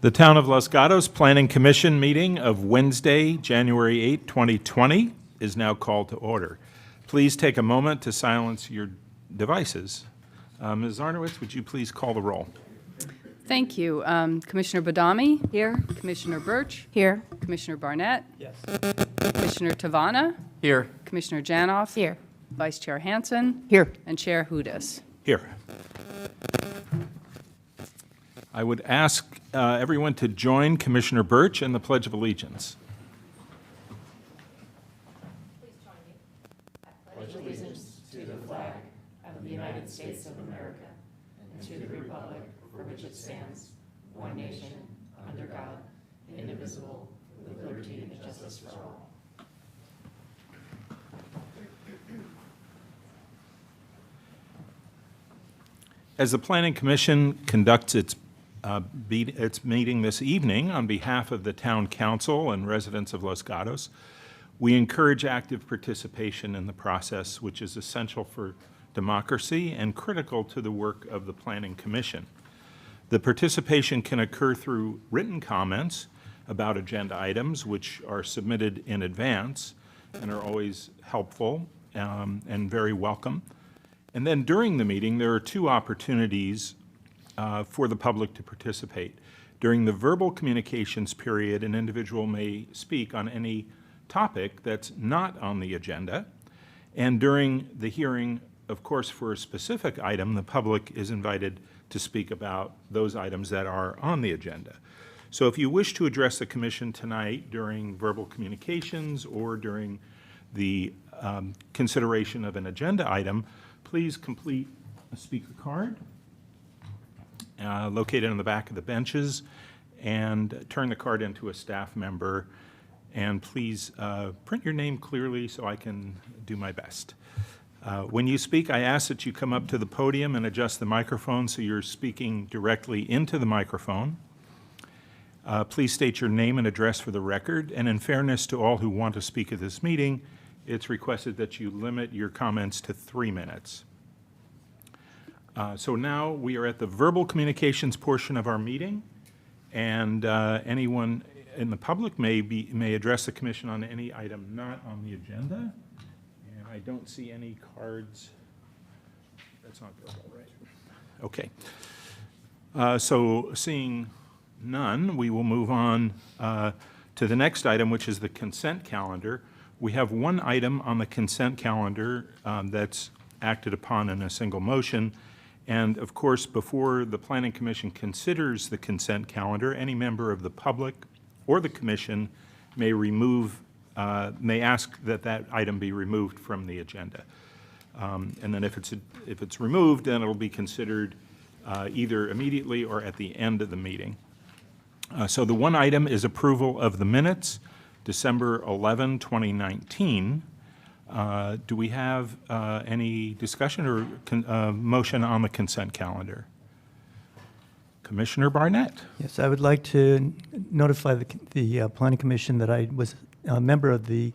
The Town of Los Gatos Planning Commission meeting of Wednesday, January 8, 2020 is now called to order. Please take a moment to silence your devices. Ms. Zarnowitz, would you please call the roll? Thank you. Commissioner Badami? Here. Commissioner Birch? Here. Commissioner Barnett? Yes. Commissioner Tavana? Here. Commissioner Janoff? Here. Vice Chair Hansen? Here. And Chair Hudas. Here. I would ask everyone to join Commissioner Birch in the Pledge of Allegiance. As the Planning Commission conducts its meeting this evening on behalf of the Town Council and residents of Los Gatos, we encourage active participation in the process, which is essential for democracy and critical to the work of the Planning Commission. The participation can occur through written comments about agenda items, which are submitted in advance and are always helpful and very welcome. And then during the meeting, there are two opportunities for the public to participate. During the verbal communications period, an individual may speak on any topic that's not on the agenda. And during the hearing, of course, for a specific item, the public is invited to speak about those items that are on the agenda. So if you wish to address the Commission tonight during verbal communications or during the consideration of an agenda item, please complete a speaker card located on the back of the benches and turn the card into a staff member. And please print your name clearly so I can do my best. When you speak, I ask that you come up to the podium and adjust the microphone so you're speaking directly into the microphone. Please state your name and address for the record. And in fairness to all who want to speak at this meeting, it's requested that you limit your comments to 3 minutes. So now we are at the verbal communications portion of our meeting, and anyone in the public may address the Commission on any item not on the agenda. And I don't see any cards. That's not verbal, right? Okay. So seeing none, we will move on to the next item, which is the consent calendar. We have one item on the consent calendar that's acted upon in a single motion. And of course, before the Planning Commission considers the consent calendar, any member of the public or the Commission may ask that that item be removed from the agenda. And then if it's removed, then it'll be considered either immediately or at the end of the meeting. So the one item is approval of the minutes, December 11, 2019. Do we have any discussion or motion on the consent calendar? Commissioner Barnett. Yes, I would like to notify the Planning Commission that I was a member of the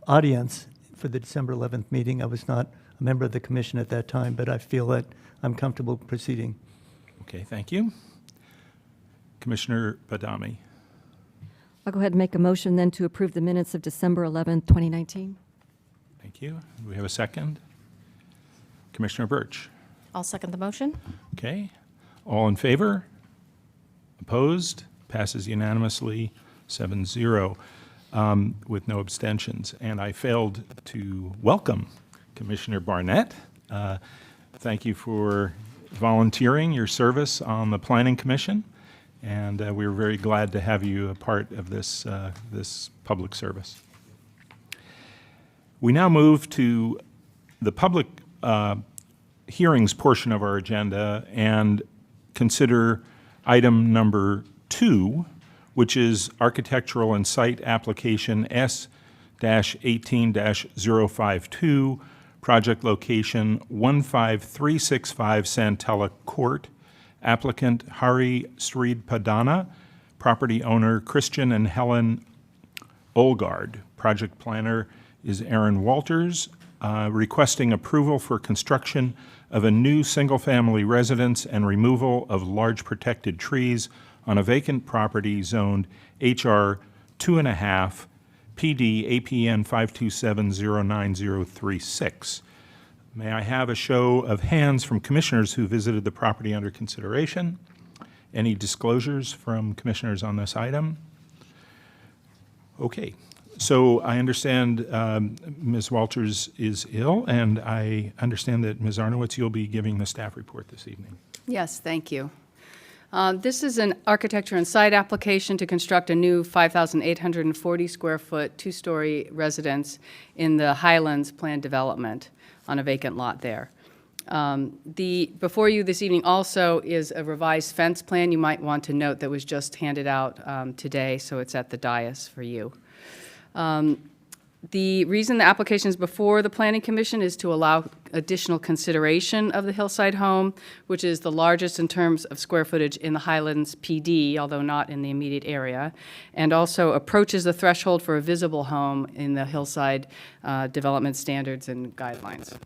audience for the December 11th meeting. I was not a member of the Commission at that time, but I feel that I'm comfortable proceeding. Okay, thank you. Commissioner Badami. I'll go ahead and make a motion then to approve the minutes of December 11th, 2019. Thank you. Do we have a second? Commissioner Birch. I'll second the motion. Okay. All in favor? Opposed? Passes unanimously, 7-0, with no abstentions. And I failed to welcome Commissioner Barnett. Thank you for volunteering your service on the Planning Commission, and we're very glad to have you a part of this, this public service. We now move to the public hearings portion of our agenda and consider item number 2, which is architectural and site application S-18-052, project location 15365 Santella Court, applicant Hari Sridpadana, property owner Christian and Helen Olgard, project planner is Aaron Walters, requesting approval for construction of a new single-family residence and removal of large protected trees on a vacant property zoned HR 2.5, PD APN 5270936. May I have a show of hands from commissioners who visited the property under consideration? Any disclosures from commissioners on this item? Okay, so I understand Ms. Walters is ill, and I understand that Ms. Arnowitz, you'll be giving the staff report this evening. Yes, thank you. This is an architecture and site application to construct a new 5,840 square foot, two-story residence in the Highlands planned development on a vacant lot there. Before you this evening also is a revised fence plan. You might want to note that was just handed out today, so it's at the dais for you. The reason the application is before the Planning Commission is to allow additional consideration of the hillside home, which is the largest in terms of square footage in the Highlands PD, although not in the immediate area, and also approaches the threshold for a visible home in the hillside development standards and guidelines.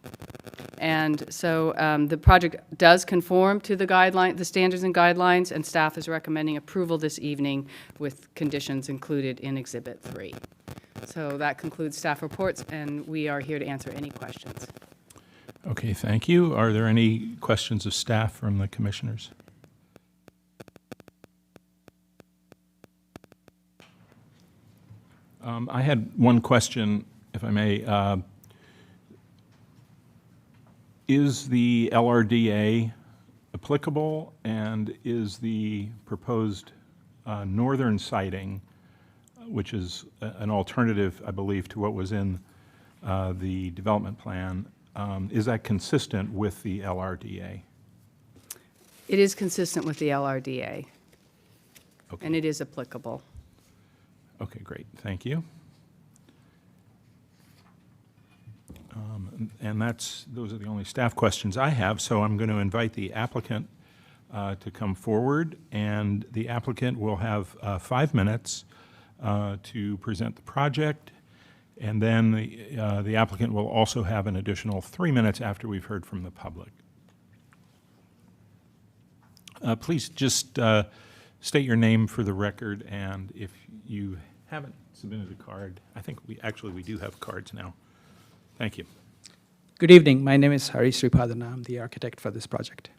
And so the project does conform to the standards and guidelines, and staff is recommending approval this evening with conditions included in Exhibit 3. So that concludes staff reports, and we are here to answer any questions. Okay, thank you. Are there any questions of staff from the commissioners? I had one question, if I may. Is the LRDA applicable, and is the proposed northern siting, which is an alternative, I believe, to what was in the development plan, is that consistent with the LRDA? It is consistent with the LRDA, Okay. and it is applicable. Okay, great. Thank you. And those are the only staff questions I have, so I'm going to invite the applicant to come forward, and the applicant will have 5 minutes to present the project, and then the applicant will also have an additional 3 minutes after we've heard from the public. Please just state your name for the record, and if you haven't submitted a card, I think we do have cards now. Thank you. Good evening. My name is Hari Sripadana. I'm the architect for this project.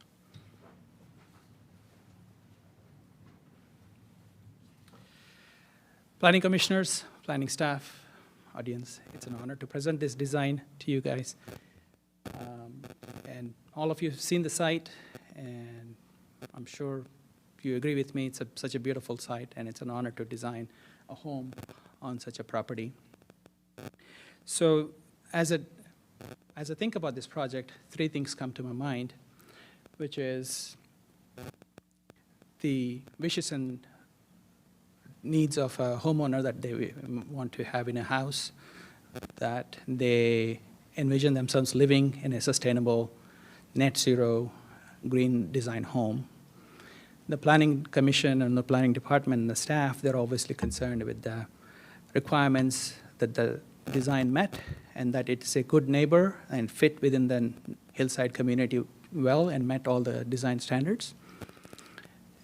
Planning commissioners, planning staff, audience, it's an honor to present this design to you guys. And all of you have seen the site, and I'm sure you agree with me, it's such a beautiful site, and it's an honor to design a home on such a property. So as I think about this project, 3 things come to my mind, which is the wishes and needs of a homeowner that they want to have in a house, that they envision themselves living in a sustainable, net zero, green design home. The Planning Commission and the Planning Department and the staff, they're obviously concerned with the requirements that the design met, and that it's a good neighbor and fit within the hillside community well and met all the design standards.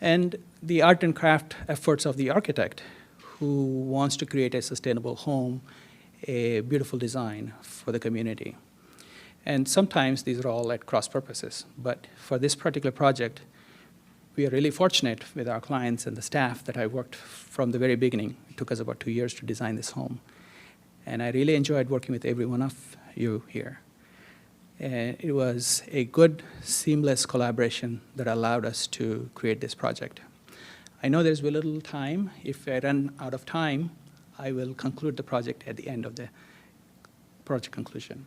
And the art and craft efforts of the architect who wants to create a sustainable home, a beautiful design for the community. And sometimes these are all at cross purposes, but for this particular project, we are really fortunate with our clients and the staff that I worked from the very beginning. It took us about 2 years to design this home. And I really enjoyed working with every one of you here. And it was a good, seamless collaboration that allowed us to create this project. I know there's very little time. If I run out of time, I will conclude the project at the end of the project conclusion.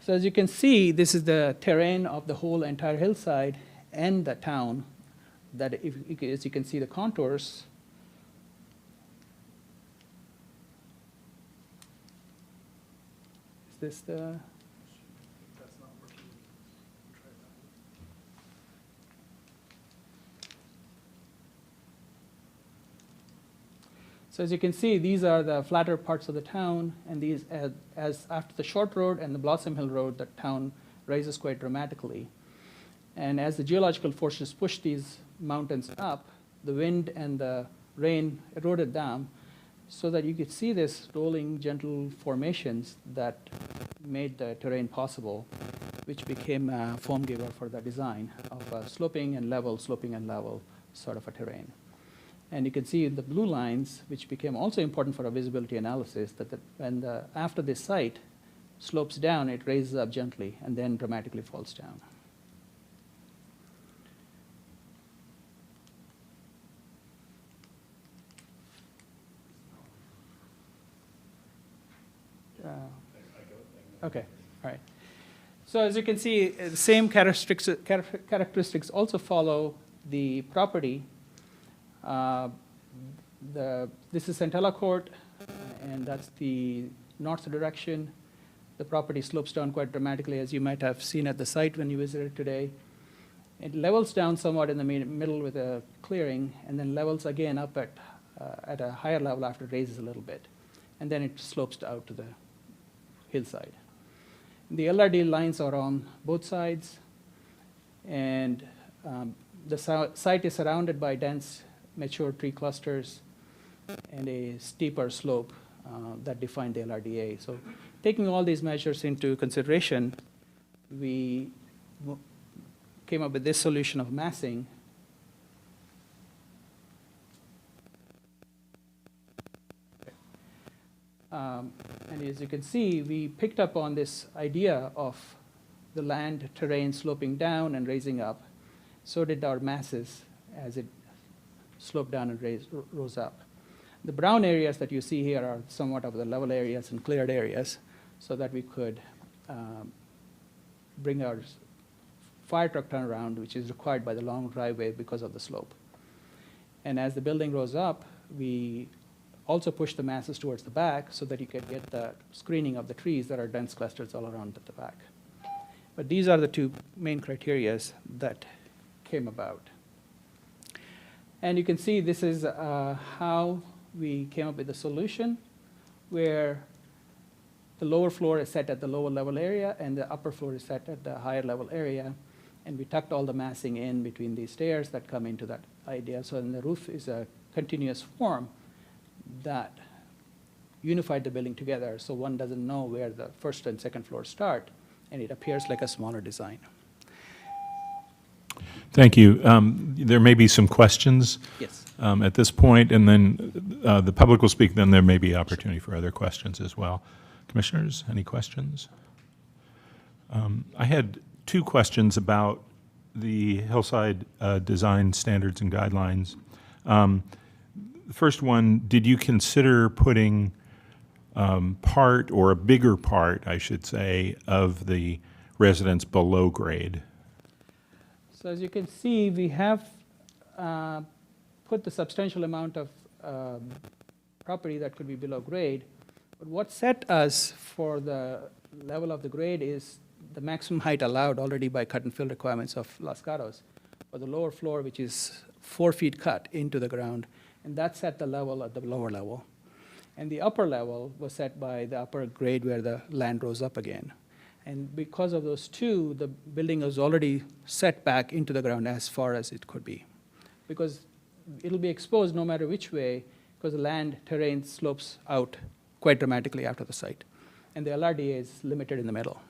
So as you can see, this is the terrain of the whole entire hillside and the town, that as you can see the contours. Is this the? That's not working. Try that. So as you can see, these are the flatter parts of the town, and these, as after the Short Road and the Blossom Hill Road, the town rises quite dramatically. And as the geological forces push these mountains up, the wind and the rain eroded them so that you could see this rolling gentle formations that made the terrain possible, which became a form giver for the design of a sloping and level sort of a terrain. And you can see the blue lines, which became also important for a visibility analysis, that after this site slopes down, it raises up gently and then dramatically falls down. Okay, all right. So as you can see, the same characteristics also follow the property. This is Centella Court, and that's the north direction. The property slopes down quite dramatically, as you might have seen at the site when you visited today. It levels down somewhat in the middle with a clearing, and then levels again up at a higher level after it raises a little bit. And then it slopes out to the hillside. The LRD lines are on both sides, and the site is surrounded by dense, mature tree clusters and a steeper slope that define the LRDA. So taking all these measures into consideration, we came up with this solution of massing. And as you can see, we picked up on this idea of the land terrain sloping down and raising up. So did our masses as it sloped down and rose up. The brown areas that you see here are somewhat of the level areas and cleared areas so that we could bring our fire truck turnaround, which is required by the long driveway because of the slope. And as the building rose up, we also push the masses towards the back so that you can get the screening of the trees that are dense clusters all around at the back. But these are the two main criteria that came about. And you can see this is how we came up with the solution, where the lower floor is set at the lower level area and the upper floor is set at the higher level area. And we tucked all the massing in between these stairs that come into that idea. So then the roof is a continuous form that unified the building together, so one doesn't know where the first and second floors start, and it appears like a smaller design. Thank you. There may be some questions Yes. at this point, and then the public will speak, then there may be opportunity for other questions as well. Commissioners, any questions? I had two questions about the hillside design standards and guidelines. The first one, did you consider putting part, or a bigger part, I should say, of the residence below grade? So as you can see, we have put the substantial amount of property that could be below grade. But what set us for the level of the grade is the maximum height allowed already by cut and fill requirements of Los Gatos for the lower floor, which is 4 feet cut into the ground. And that's at the level at the lower level. And the upper level was set by the upper grade where the land rose up again. And because of those two, the building was already set back into the ground as far as it could be. Because it'll be exposed no matter which way, because the land terrain slopes out quite dramatically after the site. And the LRDA is limited in the middle.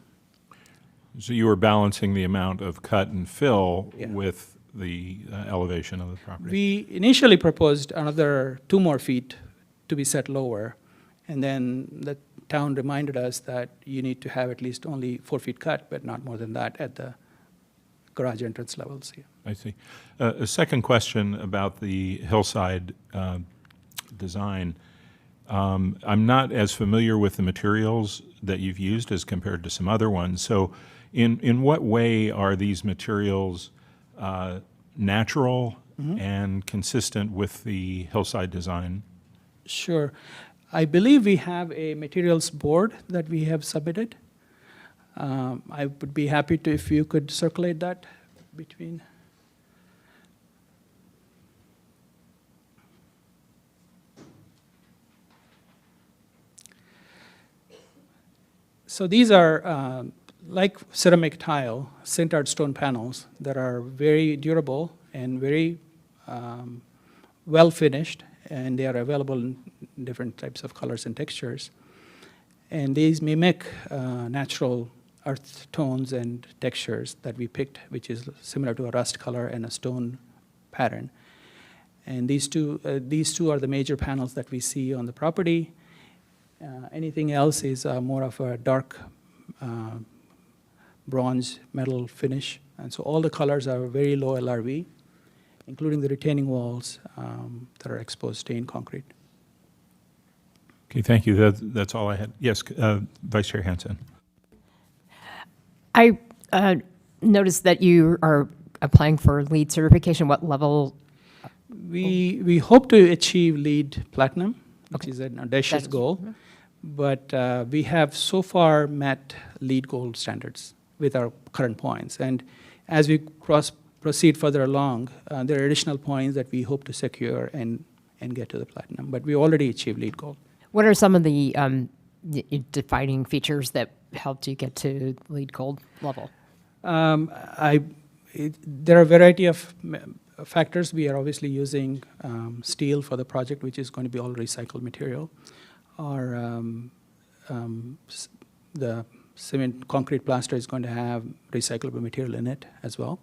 So you were balancing the amount of cut and fill Yeah. with the elevation of the property? We initially proposed another 2 more feet to be set lower, and then the town reminded us that you need to have at least only 4 feet cut, but not more than that at the garage entrance levels here. I see. A second question about the hillside design. I'm not as familiar with the materials that you've used as compared to some other ones. So in what way are these materials natural and consistent with the hillside design? Sure. I believe we have a materials board that we have submitted. I would be happy to, if you could circulate that between. So these are like ceramic tile, sintered stone panels that are very durable and very well finished, and they are available in different types of colors and textures. And these mimic natural earth tones and textures that we picked, which is similar to a rust color and a stone pattern. And these two are the major panels that we see on the property. Anything else is more of a dark bronze metal finish. And so all the colors are very low LRV, including the retaining walls that are exposed stained concrete. Okay, thank you. That's all I had. Yes, Vice Chair Hansen. I noticed that you are applying for LEED certification. What level? We hope to achieve LEED Platinum, which Okay. is an audacious That's- goal. But we have so far met LEED Gold standards with our current points. And as we proceed further along, there are additional points that we hope to secure and get to the Platinum. But we already achieved LEED Gold. What are some of the defining features that helped you get to LEED Gold level? There are a variety of factors. We are obviously using steel for the project, which is going to be all recycled material. The cement concrete plaster is going to have recyclable material in it as well.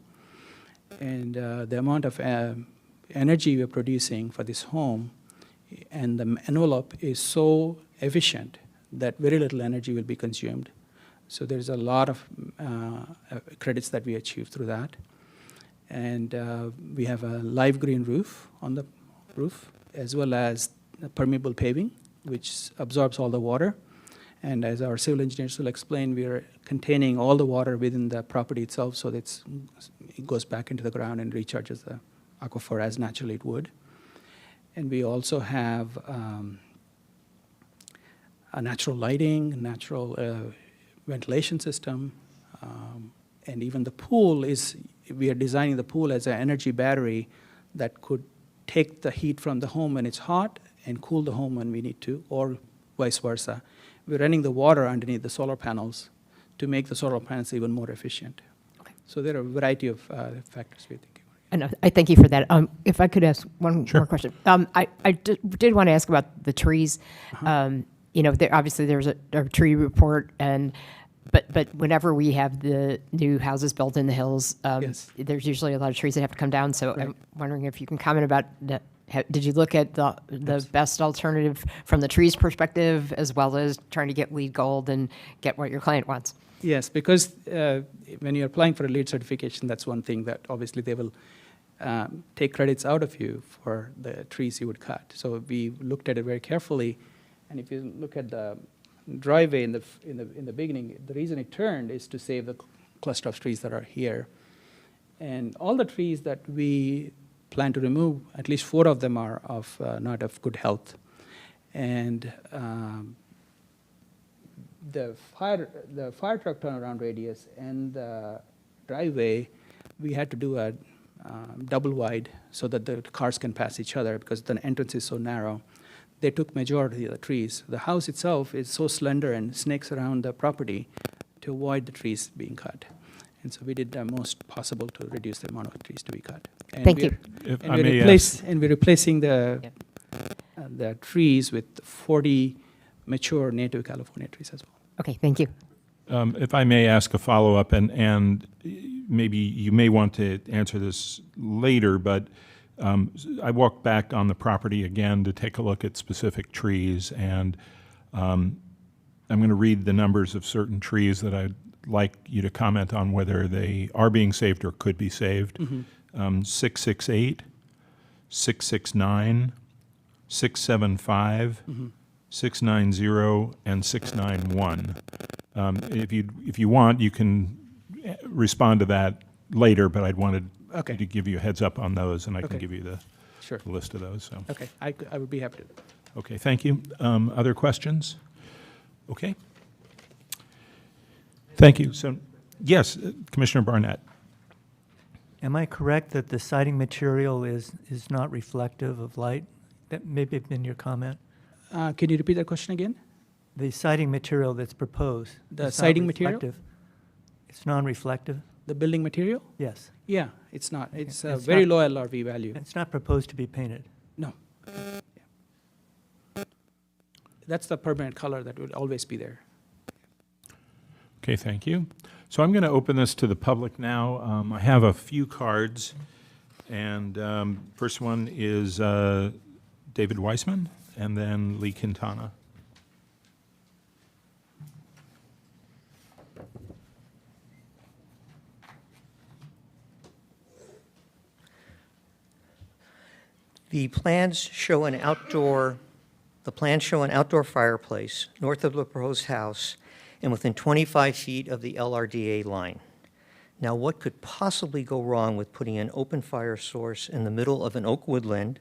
And the amount of energy we're producing for this home and the envelope is so efficient that very little energy will be consumed. So there's a lot of credits that we achieve through that. And we have a live green roof on the roof, as well as permeable paving, which absorbs all the water. And as our civil engineers will explain, we are containing all the water within the property itself, so that it goes back into the ground and recharges the aquifer as naturally it would. And we also have a natural lighting, natural ventilation system, and even the pool we are designing the pool as an energy battery that could take the heat from the home when it's hot and cool the home when we need to, or vice versa. We're running the water underneath the solar panels to make the solar panels even more efficient. Okay. So there are a variety of factors we're thinking about. And I thank you for that. If I could ask one Sure. more question. I did want to ask about the trees. Obviously there's a tree report, but whenever we have the new houses built in the hills, Yes. there's usually a lot of trees that have to come down. So Right. I'm wondering if you can comment about that. Did you look at the best alternative from the trees perspective, as well as trying to get LEED Gold and get what your client wants? Yes, because when you're applying for a LEED certification, that's one thing that obviously they will take credits out of you for the trees you would cut. So we looked at it very carefully, and if you look at the driveway in the beginning, the reason it turned is to save the cluster of trees that are here. And all the trees that we plan to remove, at least 4 of them are not of good health. And the fire truck turnaround radius and the driveway, we had to do a double wide so that the cars can pass each other because the entrance is so narrow. They took majority of the trees. The house itself is so slender and snakes around the property to avoid the trees being cut. And so we did the most possible to reduce the amount of trees to be cut. And Thank you. If And I we're, may we're replacing the trees with 40 mature native California trees as well. Okay, thank you. If I may ask a follow-up, and maybe you may want to answer this later, but I walked back on the property again to take a look at specific trees, and I'm going to read the numbers of certain trees that I'd like you to comment on whether they are being saved or could be saved. 668, 669, 675, 690, and 691. If you want, you can respond to that later, but I'd wanted Okay. to give you a heads up on those, and I can Okay. give you the Sure. list of those. So, Okay, I would be happy to. okay, thank you. Other questions? Okay. Thank you. So, yes, Commissioner Barnett. Am I correct that the siding material is not reflective of light? That may have been your comment. Can you repeat that question again? The siding material that's proposed. The is not siding material? reflective. It's non-reflective? The building material? Yes. Yeah, it's not. It's a It's very not- low LRV value. It's not proposed to be painted. No. Yeah. That's the permanent color that would always be there. Okay, thank you. So I'm going to open this to the public now. I have a few cards, and first one is David Weissman, and then Lee Quintana. The plans show an outdoor fireplace north of the proposed house and within 25 feet of the LRDA line. Now, what could possibly go wrong with putting an open fire source in the middle of an oak woodland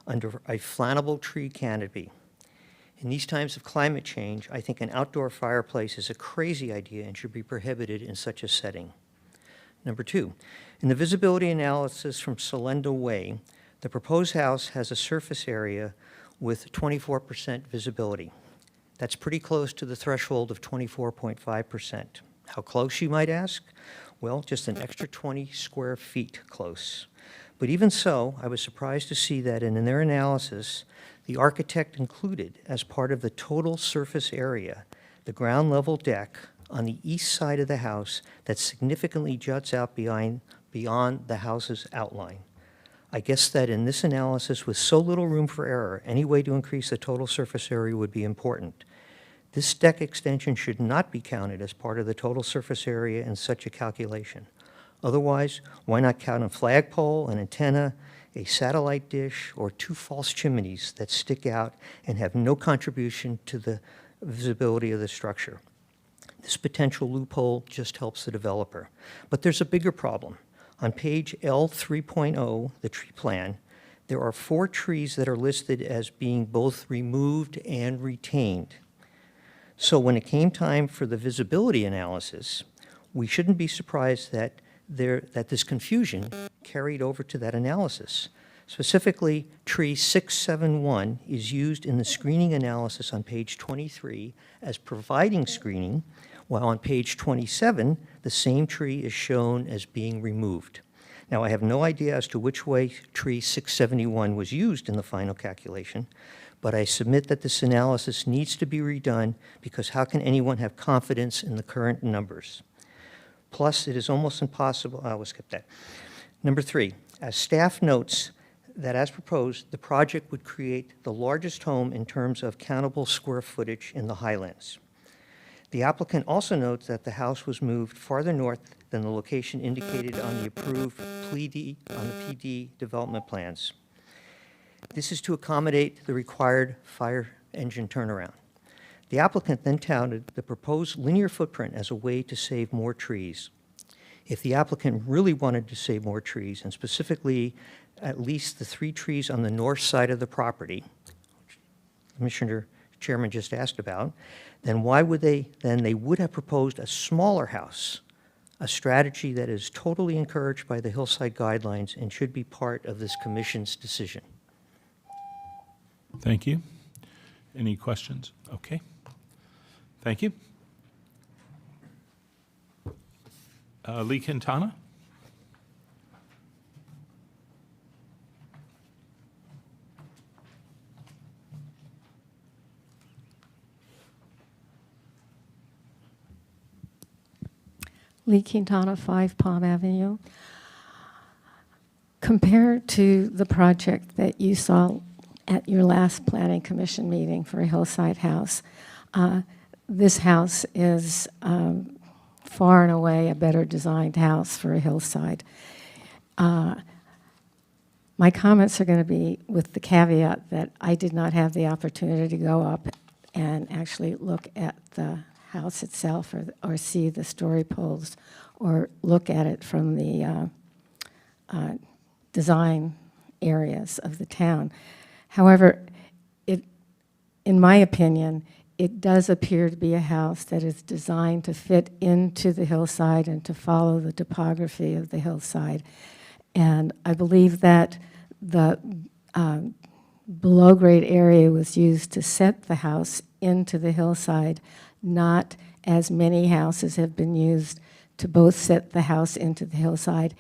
under a flammable tree canopy? In these times of climate change, I think an outdoor fireplace is a crazy idea and should be prohibited in such a setting. Number two, in the visibility analysis from Solenda Way, the proposed house has a surface area with 24% visibility. That's pretty close to the threshold of 24.5%. How close, you might ask? Well, just an extra 20 square feet close. But even so, I was surprised to see that in their analysis, the architect included as part of the total surface area, the ground level deck on the east side of the house that significantly juts out beyond the house's outline. I guess that in this analysis, with so little room for error, any way to increase the total surface area would be important. This deck extension should not be counted as part of the total surface area in such a calculation. Otherwise, why not count a flagpole, an antenna, a satellite dish, or 2 false chimneys that stick out and have no contribution to the visibility of the structure? This potential loophole just helps the developer. But there's a bigger problem. On page L3.0, the tree plan, there are 4 trees that are listed as being both removed and retained. So when it came time for the visibility analysis, we shouldn't be surprised that this confusion carried over to that analysis. Specifically, tree 671 is used in the screening analysis on page 23 as providing screening, while on page 27, the same tree is shown as being removed. Now, I have no idea as to which way tree 671 was used in the final calculation, but I submit that this analysis needs to be redone because how can anyone have confidence in the current numbers? Plus, it is almost impossible. We'll skip that. Number 3, as staff notes that as proposed, the project would create the largest home in terms of countable square footage in the Highlands. The applicant also notes that the house was moved farther north than the location indicated on the approved PD development plans. This is to accommodate the required fire engine turnaround. The applicant then touted the proposed linear footprint as a way to save more trees. If the applicant really wanted to save more trees, and specifically at least the 3 trees on the north side of the property, which Commissioner Chairman just asked about, then they would have proposed a smaller house, a strategy that is totally encouraged by the Hillside Guidelines and should be part of this commission's decision. Thank you. Any questions? Okay. Thank you. Lee Quintana? Lee Quintana, 5 Palm Avenue. Compared to the project that you saw at your last Planning Commission meeting for a Hillside House, this house is far and away a better designed house for a hillside. My comments are going to be with the caveat that I did not have the opportunity to go up and actually look at the house itself or see the story poles or look at it from the design areas of the town. However, in my opinion, it does appear to be a house that is designed to fit into the hillside and to follow the topography of the hillside. And I believe that the below-grade area was used to set the house into the hillside, not as many houses have been used to both set the house into the hillside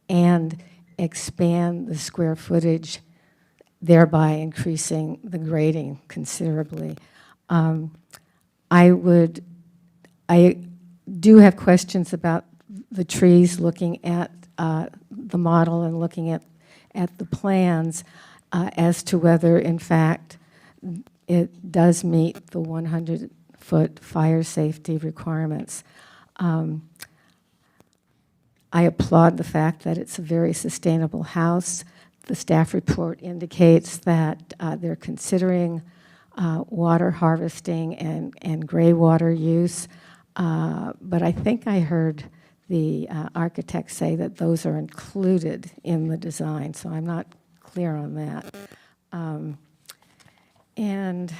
and expand the square footage, thereby increasing the grading considerably. I do have questions about the trees, looking at the model and looking at the plans as to whether, in fact, it does meet the 100-foot fire safety requirements. I applaud the fact that it's a very sustainable house. The staff report indicates that they're considering water harvesting and gray water use, but I think I heard the architect say that those are included in the design, so I'm not clear on that. And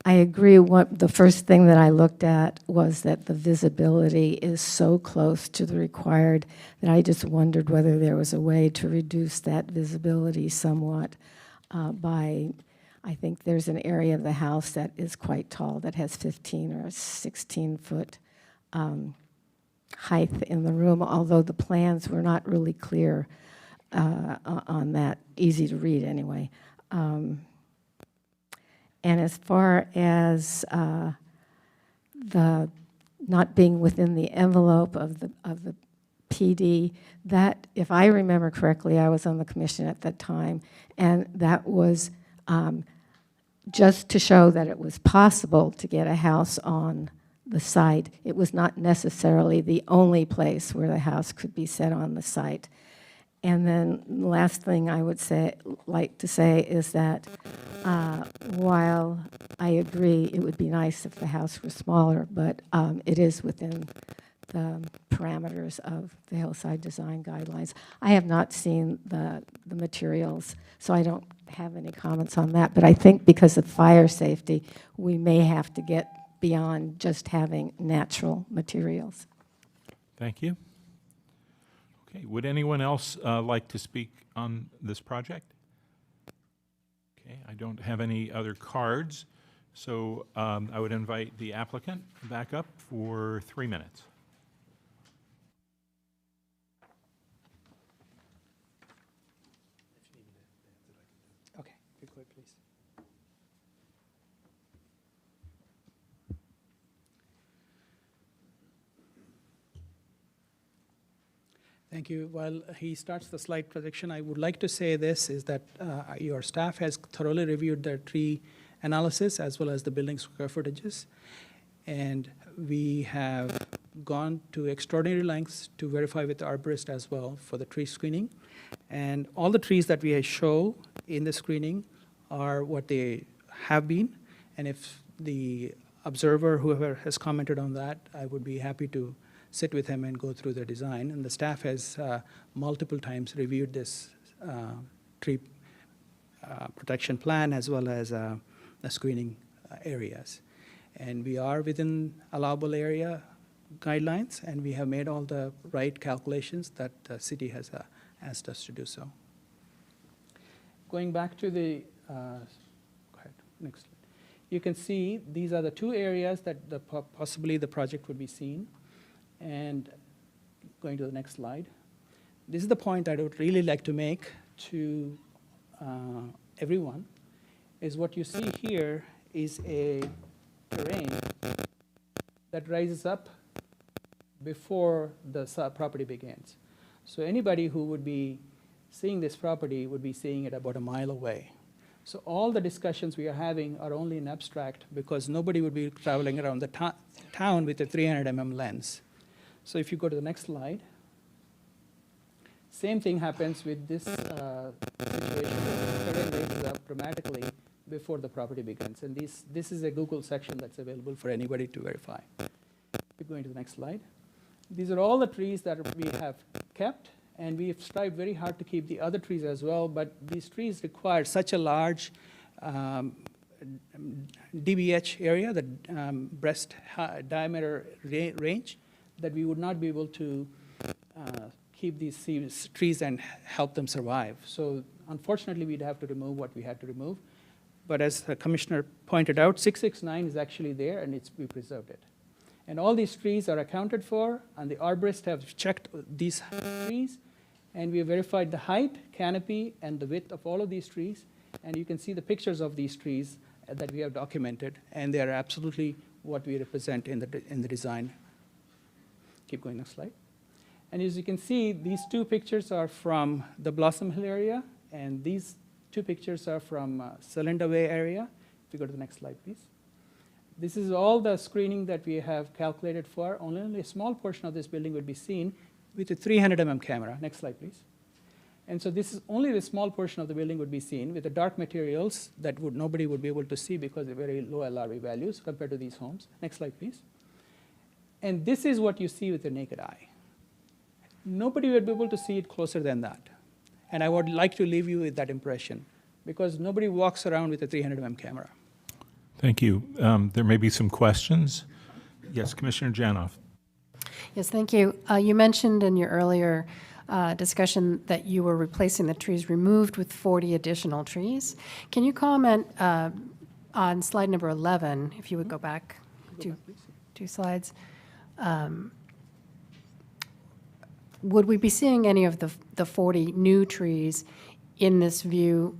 I agree, the first thing that I looked at was that the visibility is so close to the required that I just wondered whether there was a way to reduce that visibility somewhat by, I think there's an area of the house that is quite tall that has 15 or 16-foot height in the room, although the plans were not really clear on that, easy to read anyway. And as far as the not being within the envelope of the PD, that, if I remember correctly, I was on the commission at that time, and that was just to show that it was possible to get a house on the site. It was not necessarily the only place where the house could be set on the site. And then the last thing I would like to say is that while I agree it would be nice if the house were smaller, but it is within the parameters of the hillside design guidelines. I have not seen the materials, so I don't have any comments on that. But I think because of fire safety, we may have to get beyond just having natural materials. Thank you. Okay, would anyone else like to speak on this project? Okay, I don't have any other cards, so I would invite the applicant back up for 3 minutes. Okay, if you could, please. Thank you. While he starts the slide projection, I would like to say this, is that your staff has thoroughly reviewed the tree analysis as well as the building square footages. And we have gone to extraordinary lengths to verify with the arborist as well for the tree screening. And all the trees that we show in the screening are what they have been. And if the observer, whoever has commented on that, I would be happy to sit with him and go through the design. And the staff has multiple times reviewed this tree protection plan as well as the screening areas. And we are within allowable area guidelines, and we have made all the right calculations that the city has asked us to do so. Going back to the, go ahead, next slide. You can see these are the two areas that possibly the project would be seen. And going to the next slide. This is the point I would really like to make to everyone, is what you see here is a terrain that rises up before the property begins. So anybody who would be seeing this property would be seeing it about a mile away. So all the discussions we are having are only in abstract because nobody would be traveling around the town with a 300 mm lens. So if you go to the next slide, same thing happens with this situation. The terrain raises up dramatically before the property begins. And this is a Google section that's available for anybody to verify. Keep going to the next slide. These are all the trees that we have kept, and we have strived very hard to keep the other trees as well, but these trees require such a large DBH area, the breast diameter range, that we would not be able to keep these trees and help them survive. So unfortunately, we'd have to remove what we had to remove. But as the commissioner pointed out, 669 is actually there, and we preserved it. And all these trees are accounted for, and the arborists have checked these trees, and we have verified the height, canopy, and the width of all of these trees. And you can see the pictures of these trees that we have documented, and they are absolutely what we represent in the design. Keep going, next slide. And as you can see, these two pictures are from the Blossom Hill area, and these two pictures are from Celinda Way area. If you go to the next slide, please. This is all the screening that we have calculated for. Only a small portion of this building would be seen with a 300 mm camera. Next slide, please. And so this is only the small portion of the building would be seen with the dark materials that nobody would be able to see because they're very low LRV values compared to these homes. Next slide, please. And this is what you see with the naked eye. Nobody would be able to see it closer than that. And I would like to leave you with that impression because nobody walks around with a 300 mm camera. Thank you. There may be some questions. Yes, Commissioner Janoff. Yes, thank you. You mentioned in your earlier discussion that you were replacing the trees removed with 40 additional trees. Can you comment on slide number 11, if you would go back two slides? Would we be seeing any of the 40 new trees in this view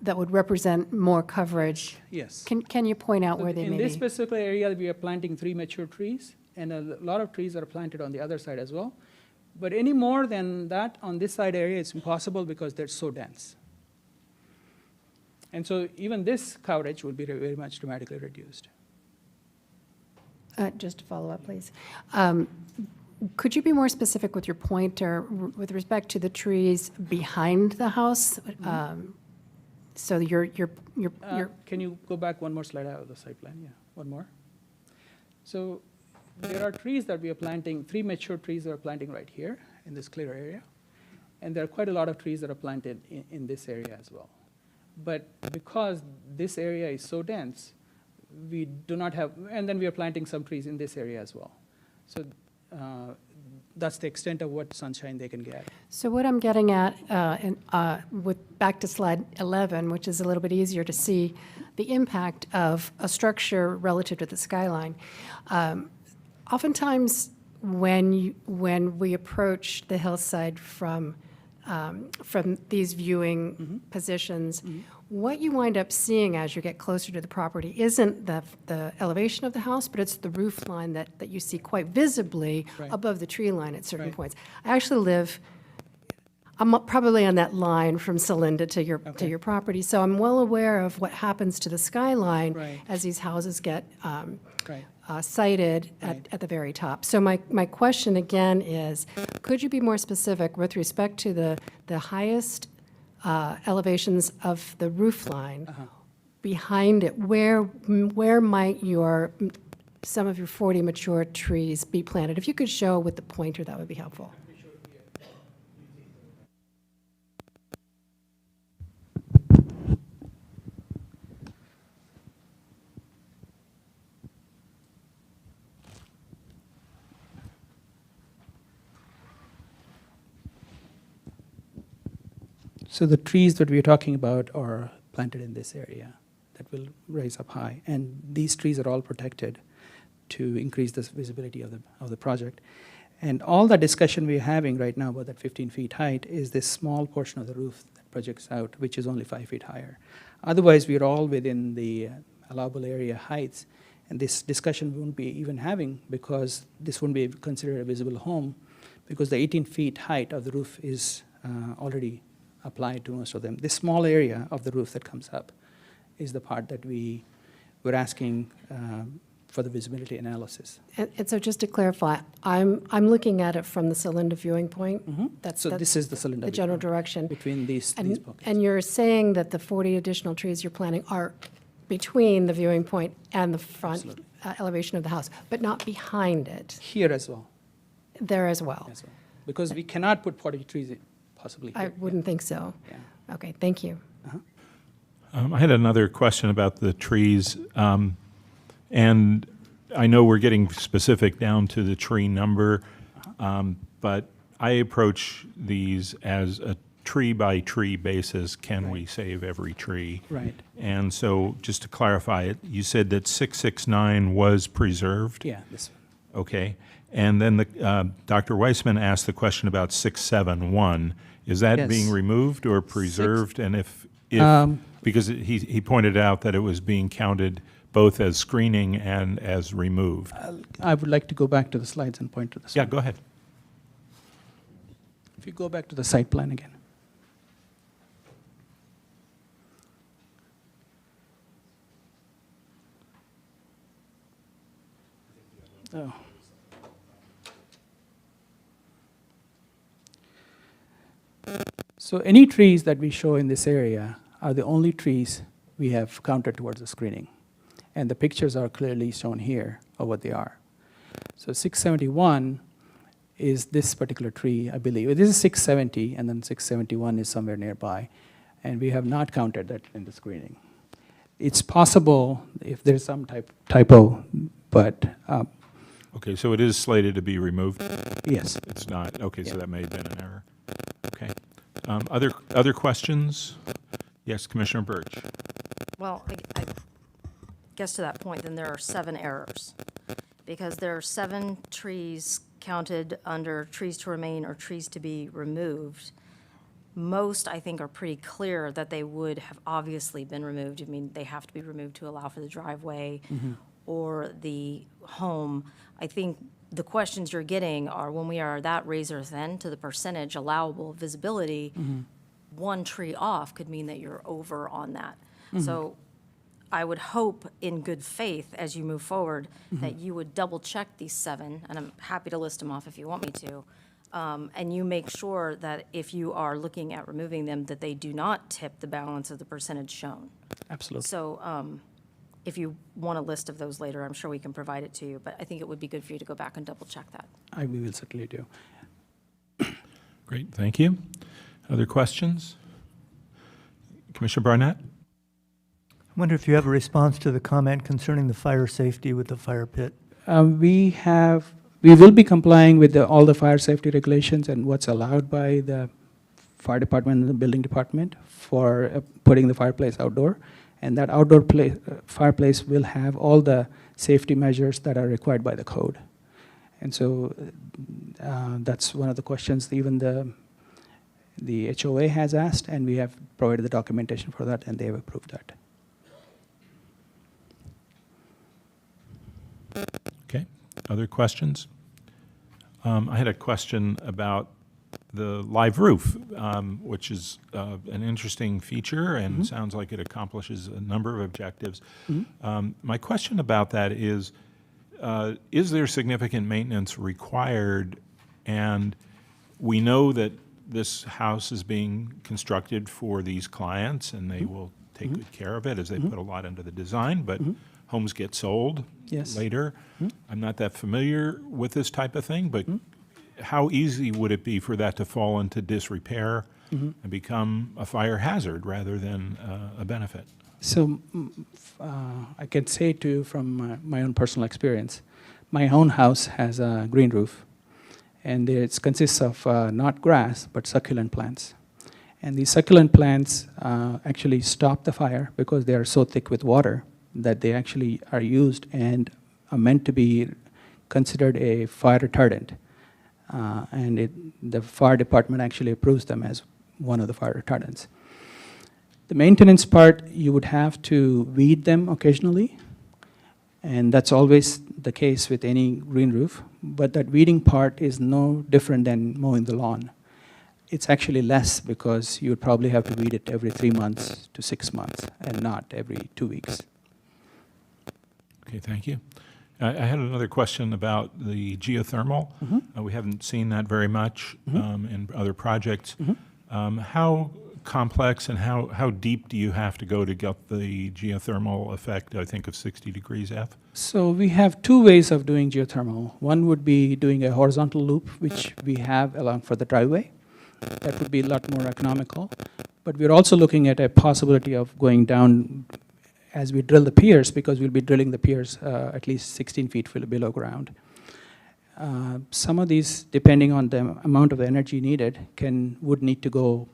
that would represent more coverage? Yes. Can you point out where they may be? In this be? specific area, we are planting 3 mature trees, and a lot of trees are planted on the other side as well. But any more than that on this side area, it's impossible because they're so dense. And so even this coverage will be very much dramatically reduced. Just to follow up, please. Could you be more specific with your pointer with respect to the trees behind the house? So your Can you go back one more slide out of the site plan? Yeah, one more. So there are trees that we are planting, 3 mature trees that are planting right here in this clear area. And there are quite a lot of trees that are planted in this area as well. But because this area is so dense, we do not have, and then we are planting some trees in this area as well. So that's the extent of what sunshine they can get. So what I'm getting at, with back to slide 11, which is a little bit easier to see the impact of a structure relative to the skyline. Oftentimes, when we approach the hillside from these viewing positions, what you wind up seeing as you get closer to the property isn't the elevation of the house, but it's the roof line that you see quite visibly above the tree line at certain points. I actually I'm probably on that line from Celinda to your property, so I'm well aware of what happens to the skyline as these houses get sited at the very top. So my question again is, could you be more specific with respect to the highest elevations of the roof line behind it? Where might some of your 40 mature trees be planted? If you could show with the pointer, that would be helpful. So the trees that we're talking about are planted in this area that will rise up high. And these trees are all protected to increase the visibility of the project. And all the discussion we're having right now about that 15 feet height is this small portion of the roof that projects out, which is only 5 feet higher. Otherwise, we're all within the allowable area heights. And this discussion we won't be even having because this wouldn't be considered a visible home because the 18 feet height of the roof is already applied to most of them. This small area of the roof that comes up is the part that we're asking for the visibility analysis. And so just to clarify, I'm looking at it from the Celinda viewing point. So this is the Celinda the general direction. Between these pockets. And you're saying that the 40 additional trees you're planting are between the viewing point and the front elevation of the house, but not behind it. Here as well. There as well. Because we cannot put 40 trees possibly here. I wouldn't think so. Yeah. Okay, thank you. I had another question about the trees, and I know we're getting specific down to the tree number, but I approach these as a tree-by-tree basis. Can we save every tree? Right. And so just to clarify it, you said that 669 was preserved? Yeah, this one. Okay. And then Dr. Weissman asked the question about 671. Is that Yes. being removed or preserved? And if because he pointed out that it was being counted both as screening and as removed. I would like to go back to the slides and point to the Yeah, slide. go ahead. If you go back to the site plan again. Oh. So any trees that we show in this area are the only trees we have counted towards the screening. And the pictures are clearly shown here of what they are. So 671 is this particular tree, I believe. This is 670, and then 671 is somewhere nearby. And we have not counted that in the screening. It's possible if there's some typo, but Okay, so it is slated to be removed? yes. It's not. Okay, so Yeah. that may have been an error. Okay. Other questions? Yes, Commissioner Birch. Well, I guess to that point, then there are 7 errors, because there are 7 trees counted under trees to remain or trees to be removed. Most, I think, are pretty clear that they would have obviously been removed. I mean, they have to be removed to allow for the driveway or the home. I think the questions you're getting are when we are that razor thin to the percentage allowable visibility, 1 tree off could mean that you're over on that. So I would hope in good faith as you move forward that you would double check these 7, and I'm happy to list them off if you want me to. And you make sure that if you are looking at removing them, that they do not tip the balance of the percentage shown. Absolutely. So if you want a list of those later, I'm sure we can provide it to you, but I think it would be good for you to go back and double check that. We will certainly do. Great, thank you. Other questions? Commissioner Barnett? I wonder if you have a response to the comment concerning the fire safety with the fire pit. We will be complying with all the fire safety regulations and what's allowed by the fire department and the building department for putting the fireplace outdoor. And that outdoor fireplace will have all the safety measures that are required by the code. And so that's one of the questions even the HOA has asked, and we have provided the documentation for that, and they have approved that. Okay, other questions? I had a question about the live roof, which is an interesting feature and sounds like it accomplishes a number of objectives. My question about that is there significant maintenance required? And we know that this house is being constructed for these clients, and they will take good care of it as they put a lot into the design, but homes get sold later. I'm not that familiar with this type of thing, but how easy would it be for that to fall into disrepair and become a fire hazard rather than a benefit? So I can say to you from my own personal experience, my own house has a green roof, and it consists of not grass, but succulent plants. And these succulent plants actually stop the fire because they are so thick with water that they actually are used and are meant to be considered a fire retardant. The fire department actually approves them as one of the fire retardants. The maintenance part, you would have to weed them occasionally, and that's always the case with any green roof, but that weeding part is no different than mowing the lawn. It's actually less because you would probably have to weed it every 3 months to 6 months and not every 2 weeks. Okay, thank you. I had another question about the geothermal. We haven't seen that very much in other projects. How complex and how deep do you have to go to get the geothermal effect, I think, of 60 degrees F? So we have 2 ways of doing geothermal. One would be doing a horizontal loop, which we have along for the driveway. That would be a lot more economical. But we're also looking at a possibility of going down as we drill the piers, because we'll be drilling the piers at least 16 feet below ground. Some of these, depending on the amount of energy needed, would need to go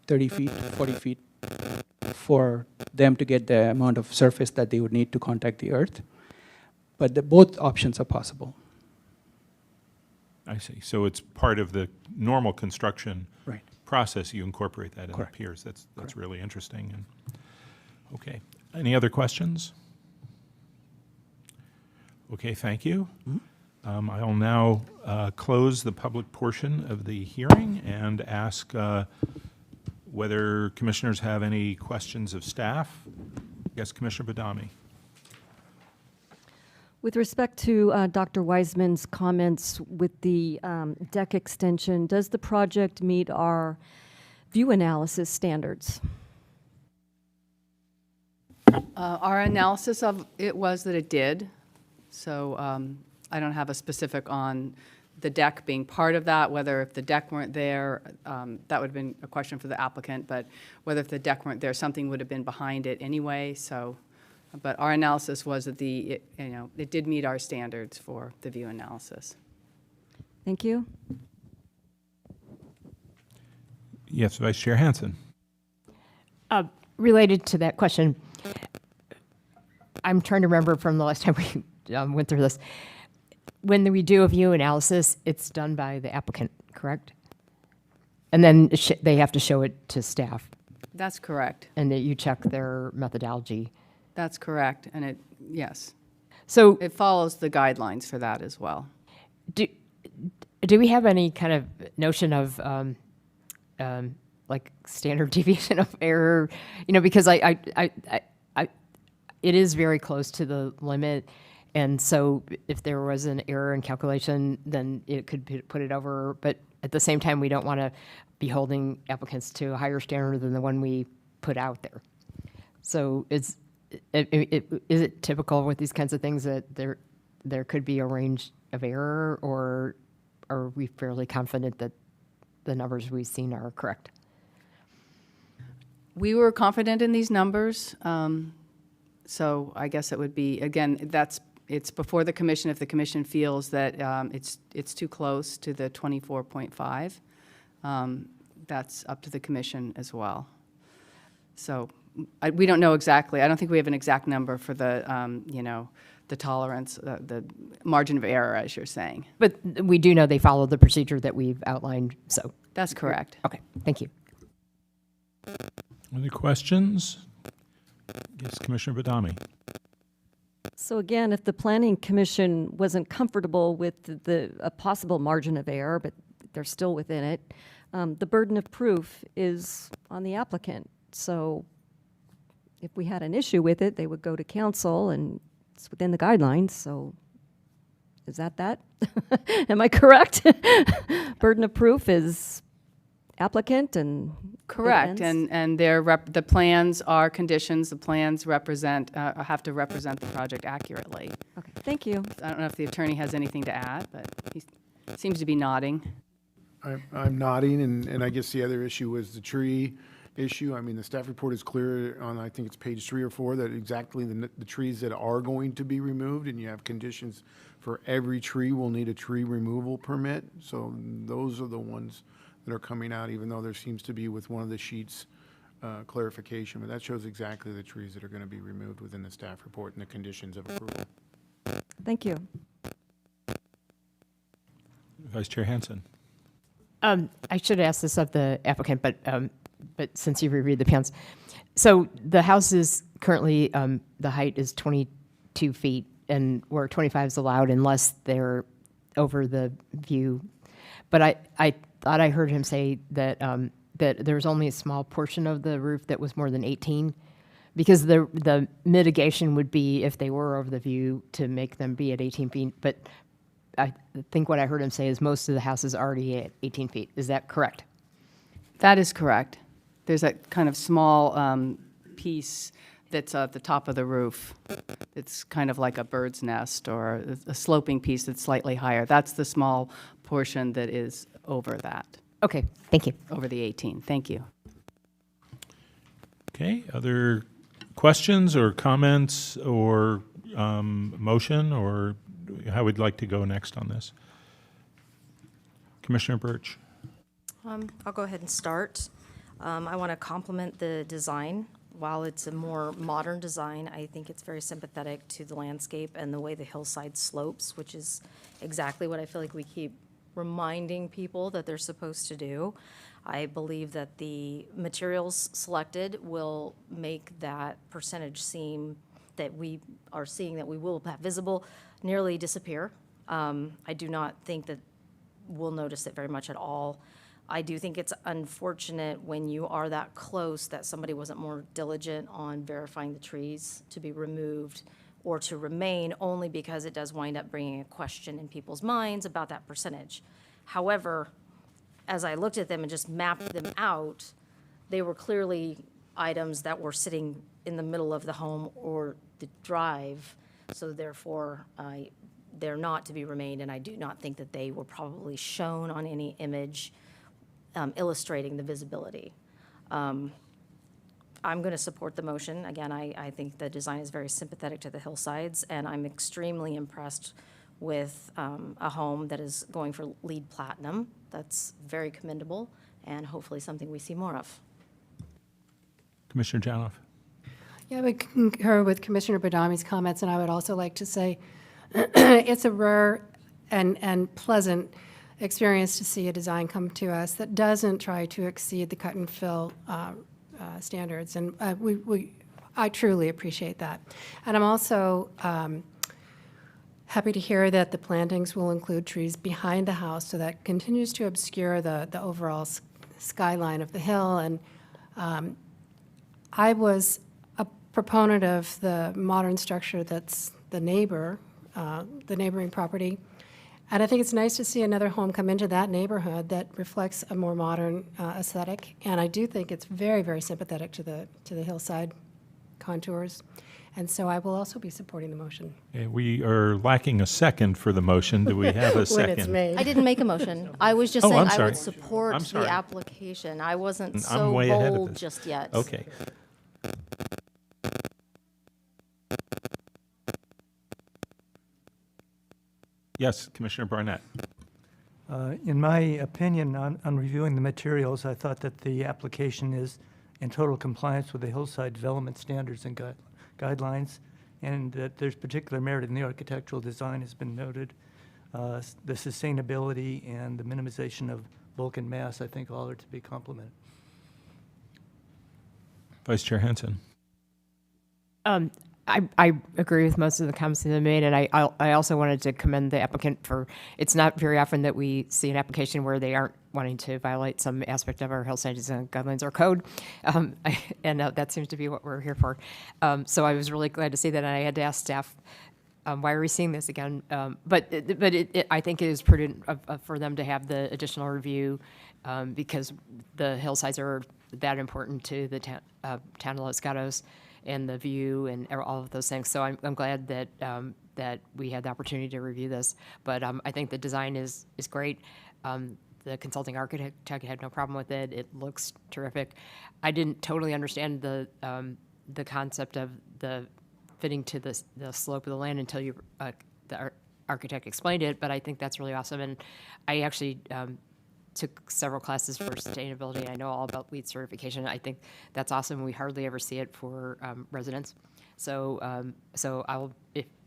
30 feet, 40 feet for them to get the amount of surface that they would need to contact the earth. But both options are possible. I see. So it's part of the normal construction Right. process, you incorporate that in the Correct. piers. That's really interesting. And okay. Any other questions? Okay, thank you. I'll now close the public portion of the hearing and ask whether commissioners have any questions of staff. Yes, Commissioner Badami. With respect to Dr. Wiseman's comments with the deck extension, does the project meet our view analysis standards? Our analysis of it was that it did, so I don't have a specific on the deck being part of that, whether if the deck weren't there, that would have been a question for the applicant, but whether if the deck weren't there, something would have been behind it anyway, so, but our analysis was that it did meet our standards for the view analysis. Thank you. Yes, Vice Chair Hansen. Related to that question, I'm trying to remember from the last time we went through this. When we do a view analysis, it's done by the applicant, correct? And then they have to show it to staff, That's correct. and that you check their methodology. That's correct, and yes, So it follows the guidelines for that as well. do we have any kind of notion of like standard deviation of error? You know, because it is very close to the limit, and so if there was an error in calculation, then it could put it over. But at the same time, we don't want to be holding applicants to a higher standard than the one we put out there. So is it typical with these kinds of things that there could be a range of error, or are we fairly confident that the numbers we've seen are correct? We were confident in these numbers, so I guess it would be, again, it's before the commission. If the commission feels that it's too close to the 24.5, that's up to the commission as well. So we don't know exactly. I don't think we have an exact number for the, the tolerance, the margin of error, as you're saying. But we do know they follow the procedure that we've outlined, so. That's correct. Okay, thank you. Other questions? Yes, Commissioner Badami. So again, if the Planning Commission wasn't comfortable with a possible margin of error, but they're still within it, the burden of proof is on the applicant. So if we had an issue with it, they would go to council, and it's within the guidelines, so is that? Am I correct? Burden of proof is applicant and Correct, it ends? and the plans are conditions. The plans have to represent the project accurately. Okay, thank you. I don't know if the attorney has anything to add, but he seems to be nodding. I'm nodding, and I guess the other issue was the tree issue. I mean, the staff report is clear on, I think it's page 3 or 4, that exactly the trees that are going to be removed, and you have conditions for every tree will need a tree removal permit. So those are the ones that are coming out, even though there seems to be with one of the sheets clarification, but that shows exactly the trees that are going to be removed within the staff report and the conditions of approval. Thank you. Vice Chair Hansen. I should ask this of the applicant, but since you reviewed the plans. So the house is currently, the height is 22 feet, and where 25 is allowed unless they're over the view. But I thought I heard him say that that there's only a small portion of the roof that was more than 18, because the mitigation would be if they were over the view to make them be at 18 feet. But I think what I heard him say is most of the house is already at 18 feet. Is that correct? That is correct. There's a kind of small piece that's at the top of the roof. It's kind of like a bird's nest or a sloping piece that's slightly higher. That's the small portion that is over that, Okay, thank you. over the 18. Thank you. Okay, other questions or comments or motion, or how we'd like to go next on this? Commissioner Birch. I'll go ahead and start. I want to compliment the design. While it's a more modern design, I think it's very sympathetic to the landscape and the way the hillside slopes, which is exactly what I feel like we keep reminding people that they're supposed to do. I believe that the materials selected will make that percentage seem that we are seeing that we will have visible nearly disappear. I do not think that we'll notice it very much at all. I do think it's unfortunate when you are that close that somebody wasn't more diligent on verifying the trees to be removed or to remain, only because it does wind up bringing a question in people's minds about that percentage. However, as I looked at them and just mapped them out, they were clearly items that were sitting in the middle of the home or the drive, so therefore, they're not to be remained, and I do not think that they were probably shown on any image illustrating the visibility. I'm going to support the motion. Again, I think the design is very sympathetic to the hillsides, and I'm extremely impressed with a home that is going for LEED Platinum. That's very commendable, and hopefully something we see more of. Commissioner Janoff? Yeah, I would concur with Commissioner Badami's comments, and I would also like to say it's a rare and pleasant experience to see a design come to us that doesn't try to exceed the cut and fill standards, and I truly appreciate that. And I'm also happy to hear that the plantings will include trees behind the house, so that continues to obscure the overall skyline of the hill. And I was a proponent of the modern structure that's the neighboring property. And I think it's nice to see another home come into that neighborhood that reflects a more modern aesthetic. And I do think it's very, very sympathetic to the hillside contours. And so I will also be supporting the motion. Okay, we are lacking a second for the motion. Do we have a second? When it's made. I didn't make a motion. I was just Oh, saying I'm I sorry. would support I'm sorry. the application. I wasn't I'm so way ahead of bold this. just yet. Okay. Yes, Commissioner Barnett. In my opinion, on reviewing the materials, I thought that the application is in total compliance with the hillside development standards and guidelines, and that there's particular merit in the architectural design has been noted. The sustainability and the minimization of bulk and mass, I think, all are to be complimented. Vice Chair Henson. I agree with most of the comments that they made, and I also wanted to commend the applicant for, it's not very often that we see an application where they aren't wanting to violate some aspect of our hillside design guidelines or code, and that seems to be what we're here for. So I was really glad to see that, and I had to ask staff, why are we seeing this again? But I think it is prudent for them to have the additional review because the hillsides are that important to the town of Los Gatos and the view and all of those things. So I'm glad that that we had the opportunity to review this. But I think the design is great. The consulting architect had no problem with it. It looks terrific. I didn't totally understand the concept of the fitting to the slope of the land until the architect explained it. But I think that's really awesome. And I actually took several classes for sustainability. I know all about LEED certification. I think that's awesome. We hardly ever see it for residents. So I'll,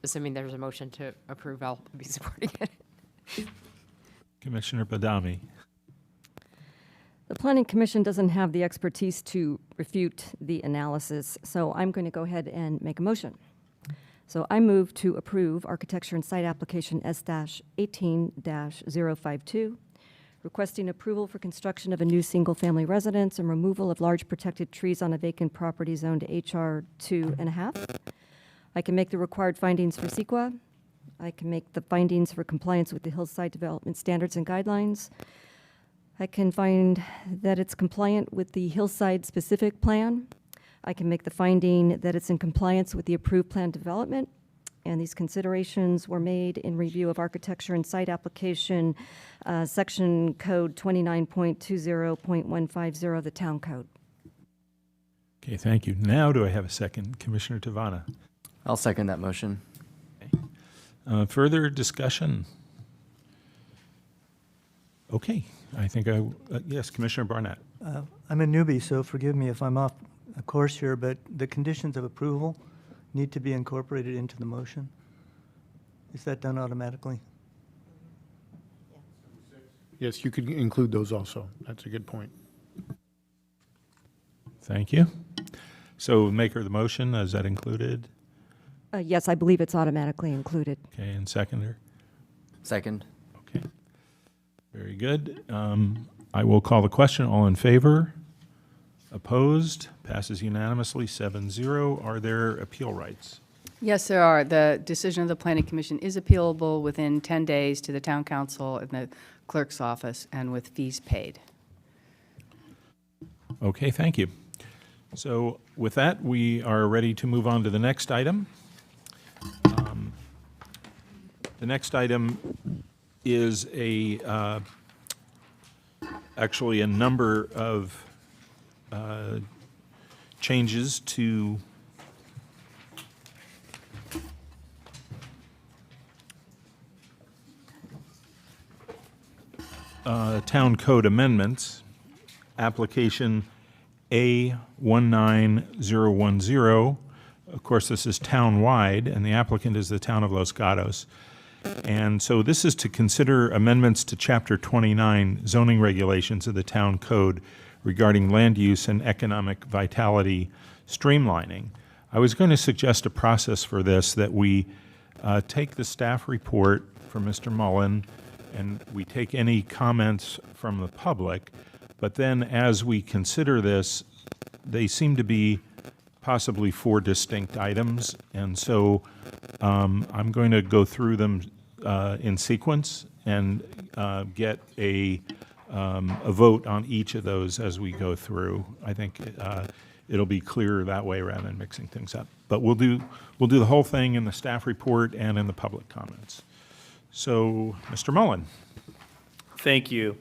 assuming there's a motion to approve, I'll be supporting it. Commissioner Badami. The Planning Commission doesn't have the expertise to refute the analysis, so I'm going to go ahead and make a motion. So I move to approve architecture and site application S-18-052, requesting approval for construction of a new single-family residence and removal of large protected trees on a vacant property zoned HR 2.5. I can make the required findings for CEQA. I can make the findings for compliance with the hillside development standards and guidelines. I can find that it's compliant with the hillside specific plan. I can make the finding that it's in compliance with the approved plan development. And these considerations were made in review of architecture and site application, section code 29.20.150 of the town code. Okay, thank you. Now do I have a second? Commissioner Tavana. I'll second that motion. Further discussion? Okay, I think yes, Commissioner Barnett. I'm a newbie, so forgive me if I'm off course here, but the conditions of approval need to be incorporated into the motion. Is that done automatically? Yes, you could include those also. That's a good point. Thank you. So maker of the motion, is that included? Yes, I believe it's automatically included. Okay, and seconder? Second. Okay. Very good. I will call the question. All in favor? Opposed? Passes unanimously, 7-0. Are there appeal rights? Yes, there are. The decision of the Planning Commission is appealable within 10 days to the Town Council and the Clerk's Office, and with fees paid. Okay, thank you. So with that, we are ready to move on to the next item. The next item is actually a number of changes to Town Code amendments, application A19010. Of course, this is town-wide, and the applicant is the town of Los Gatos. And so this is to consider amendments to Chapter 29 zoning regulations of the Town Code regarding land use and economic vitality streamlining. I was going to suggest a process for this, that we take the staff report from Mr. Mullen and we take any comments from the public, but then as we consider this, they seem to be possibly 4 distinct items, and so I'm going to go through them in sequence and get a vote on each of those as we go through. I think it'll be clearer that way rather than mixing things up. But we'll do the whole thing in the staff report and in the public comments. So, Mr. Mullen. Thank you.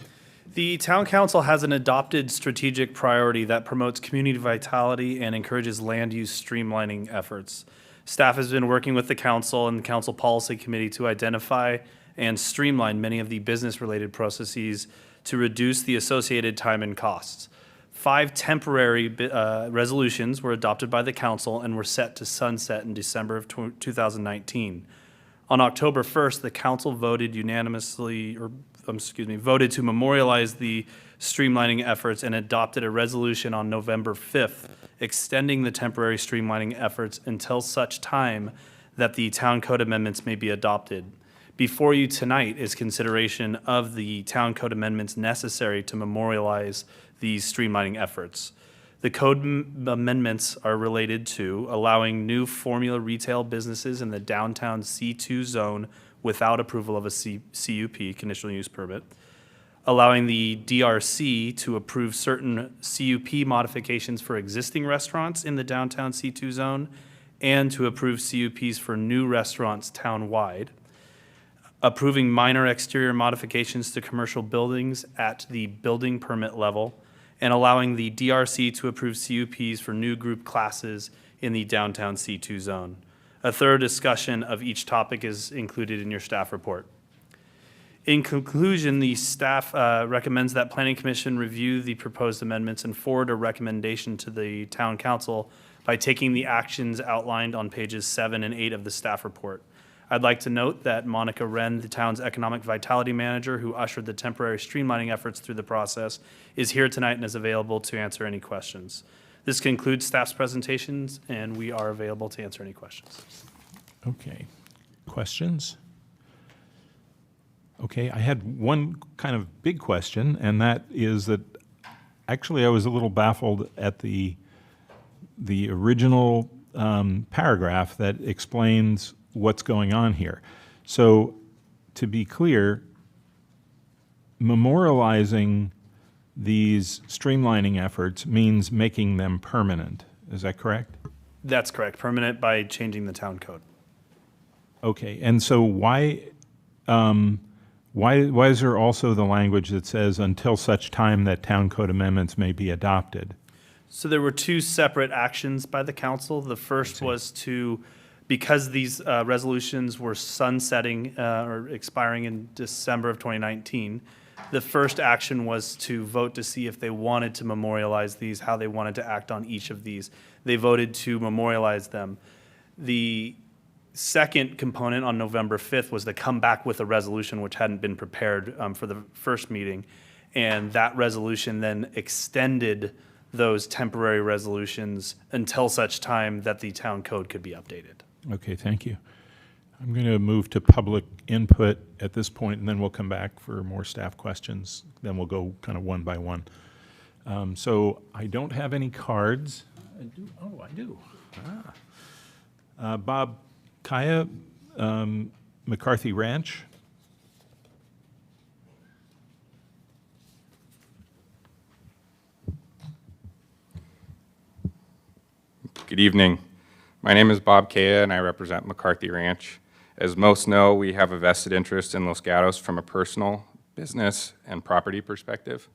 The Town Council has an adopted strategic priority that promotes community vitality and encourages land use streamlining efforts. Staff has been working with the Council and the Council Policy Committee to identify and streamline many of the business-related processes to reduce the associated time and costs. 5 temporary resolutions were adopted by the Council and were set to sunset in December of 2019. On October 1st, the Council voted voted to memorialize the streamlining efforts and adopted a resolution on November 5th, extending the temporary streamlining efforts until such time that the Town Code amendments may be adopted. Before you tonight is consideration of the Town Code amendments necessary to memorialize these streamlining efforts. The code amendments are related to allowing new formula retail businesses in the downtown C2 zone without approval of a CUP, conditional use permit, allowing the DRC to approve certain CUP modifications for existing restaurants in the downtown C2 zone, and to approve CUPs for new restaurants town-wide, approving minor exterior modifications to commercial buildings at the building permit level, and allowing the DRC to approve CUPs for new group classes in the downtown C2 zone. A thorough discussion of each topic is included in your staff report. In conclusion, the staff recommends that Planning Commission review the proposed amendments and forward a recommendation to the Town Council by taking the actions outlined on pages 7 and 8 of the staff report. I'd like to note that Monica Wren, the town's economic vitality manager who ushered the temporary streamlining efforts through the process, is here tonight and is available to answer any questions. This concludes staff's presentations, and we are available to answer any questions. Okay. Questions? Okay, I had one kind of big question, and that is that actually I was a little baffled at the original paragraph that explains what's going on here. So, to be clear, memorializing these streamlining efforts means making them permanent. Is that correct? That's correct. Permanent by changing the town code. Okay, and so why is there also the language that says until such time that town code amendments may be adopted? So there were 2 separate actions by the council. The first was to, because these resolutions were sunsetting or expiring in December of 2019, the first action was to vote to see if they wanted to memorialize these, how they wanted to act on each of these. They voted to memorialize them. The second component on November 5th was to come back with a resolution which hadn't been prepared for the first meeting. And that resolution then extended those temporary resolutions until such time that the town code could be updated. Okay, thank you. I'm going to move to public input at this point, and then we'll come back for more staff questions. Then we'll go kind of one by one. So I don't have any cards. I do. Bob Kaya, McCarthy Ranch. Good evening. My name is Bob Kaya, and I represent McCarthy Ranch. As most know, we have a vested interest in Los Gatos from a personal, business, and property perspective.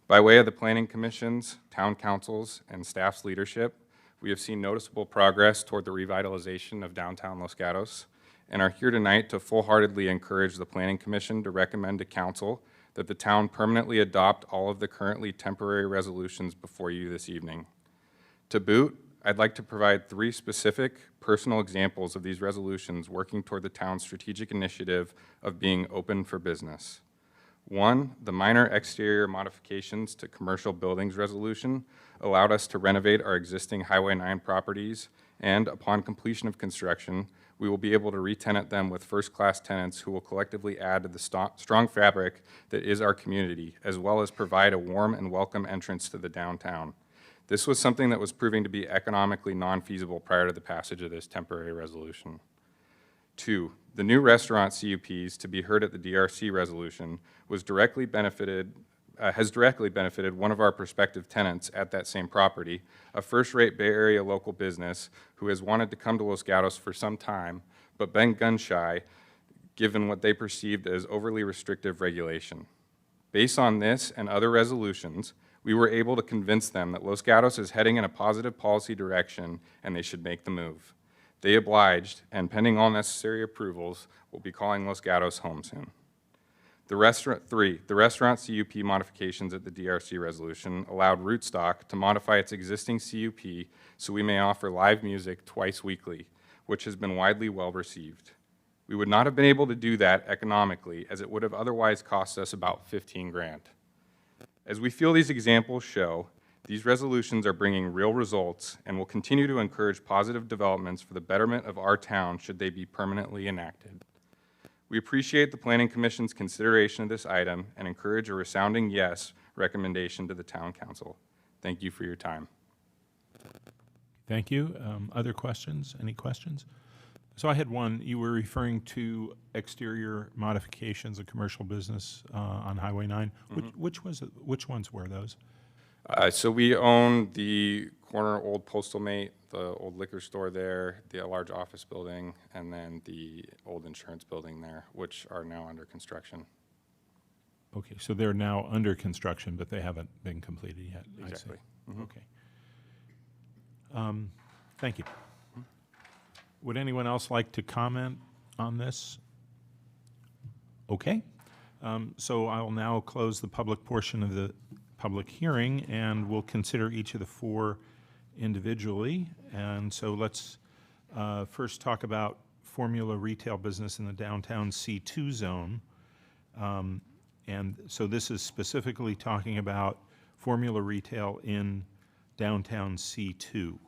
By way of the Planning Commission's, Town Council's, and staff's leadership, we have seen noticeable progress toward the revitalization of downtown Los Gatos, and are here tonight to full-heartedly encourage the Planning Commission to recommend to Council that the town permanently adopt all of the currently temporary resolutions before you this evening. To boot, I'd like to provide 3 specific personal examples of these resolutions working toward the town's strategic initiative of being open for business. 1, the minor exterior modifications to commercial buildings resolution allowed us to renovate our existing Highway 9 properties, and upon completion of construction, we will be able to re-tenant them with first-class tenants who will collectively add to the strong fabric that is our community, as well as provide a warm and welcome entrance to the downtown. This was something that was proving to be economically non-feasible prior to the passage of this temporary resolution. 2, the new restaurant CUPs to be heard at the DRC resolution has directly benefited one of our prospective tenants at that same property, a first-rate Bay Area local business who has wanted to come to Los Gatos for some time, but been gun-shy given what they perceived as overly restrictive regulation. Based on this and other resolutions, we were able to convince them that Los Gatos is heading in a positive policy direction and they should make the move. They obliged, and pending all necessary approvals, will be calling Los Gatos home soon. 3, the restaurant CUP modifications at the DRC resolution allowed Rootstock to modify its existing CUP so we may offer live music twice weekly, which has been widely well received. We would not have been able to do that economically, as it would have otherwise cost us about 15 grand. As we feel these examples show, these resolutions are bringing real results and will continue to encourage positive developments for the betterment of our town should they be permanently enacted. We appreciate the Planning Commission's consideration of this item and encourage a resounding yes recommendation to the Town Council. Thank you for your time. Thank you. Other questions? Any questions? So I had one. You were referring to exterior modifications of commercial business on Highway 9. Mm-hmm. Which ones were those? So we own the corner old Postal Mate, the old liquor store there, the large office building, and then the old insurance building there, which are now under construction. Okay, so they're now under construction, but they haven't been completed yet. Exactly. I see. Mm-hmm. Okay. Thank you. Would anyone else like to comment on this? Okay. So I will now close the public portion of the public hearing, and we'll consider each of the 4 individually. And so let's first talk about formula retail business in the downtown C2 zone. And so this is specifically talking about formula retail in downtown C2.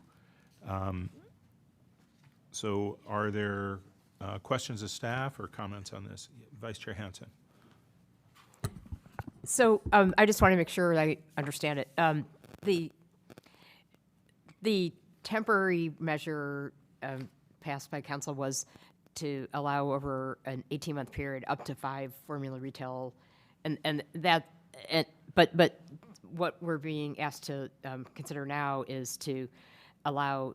So are there questions of staff or comments on this? Vice Chair Hansen. So I just want to make sure I understand it. The temporary measure passed by council was to allow over an 18-month period up to 5 formula retail, but what we're being asked to consider now is to allow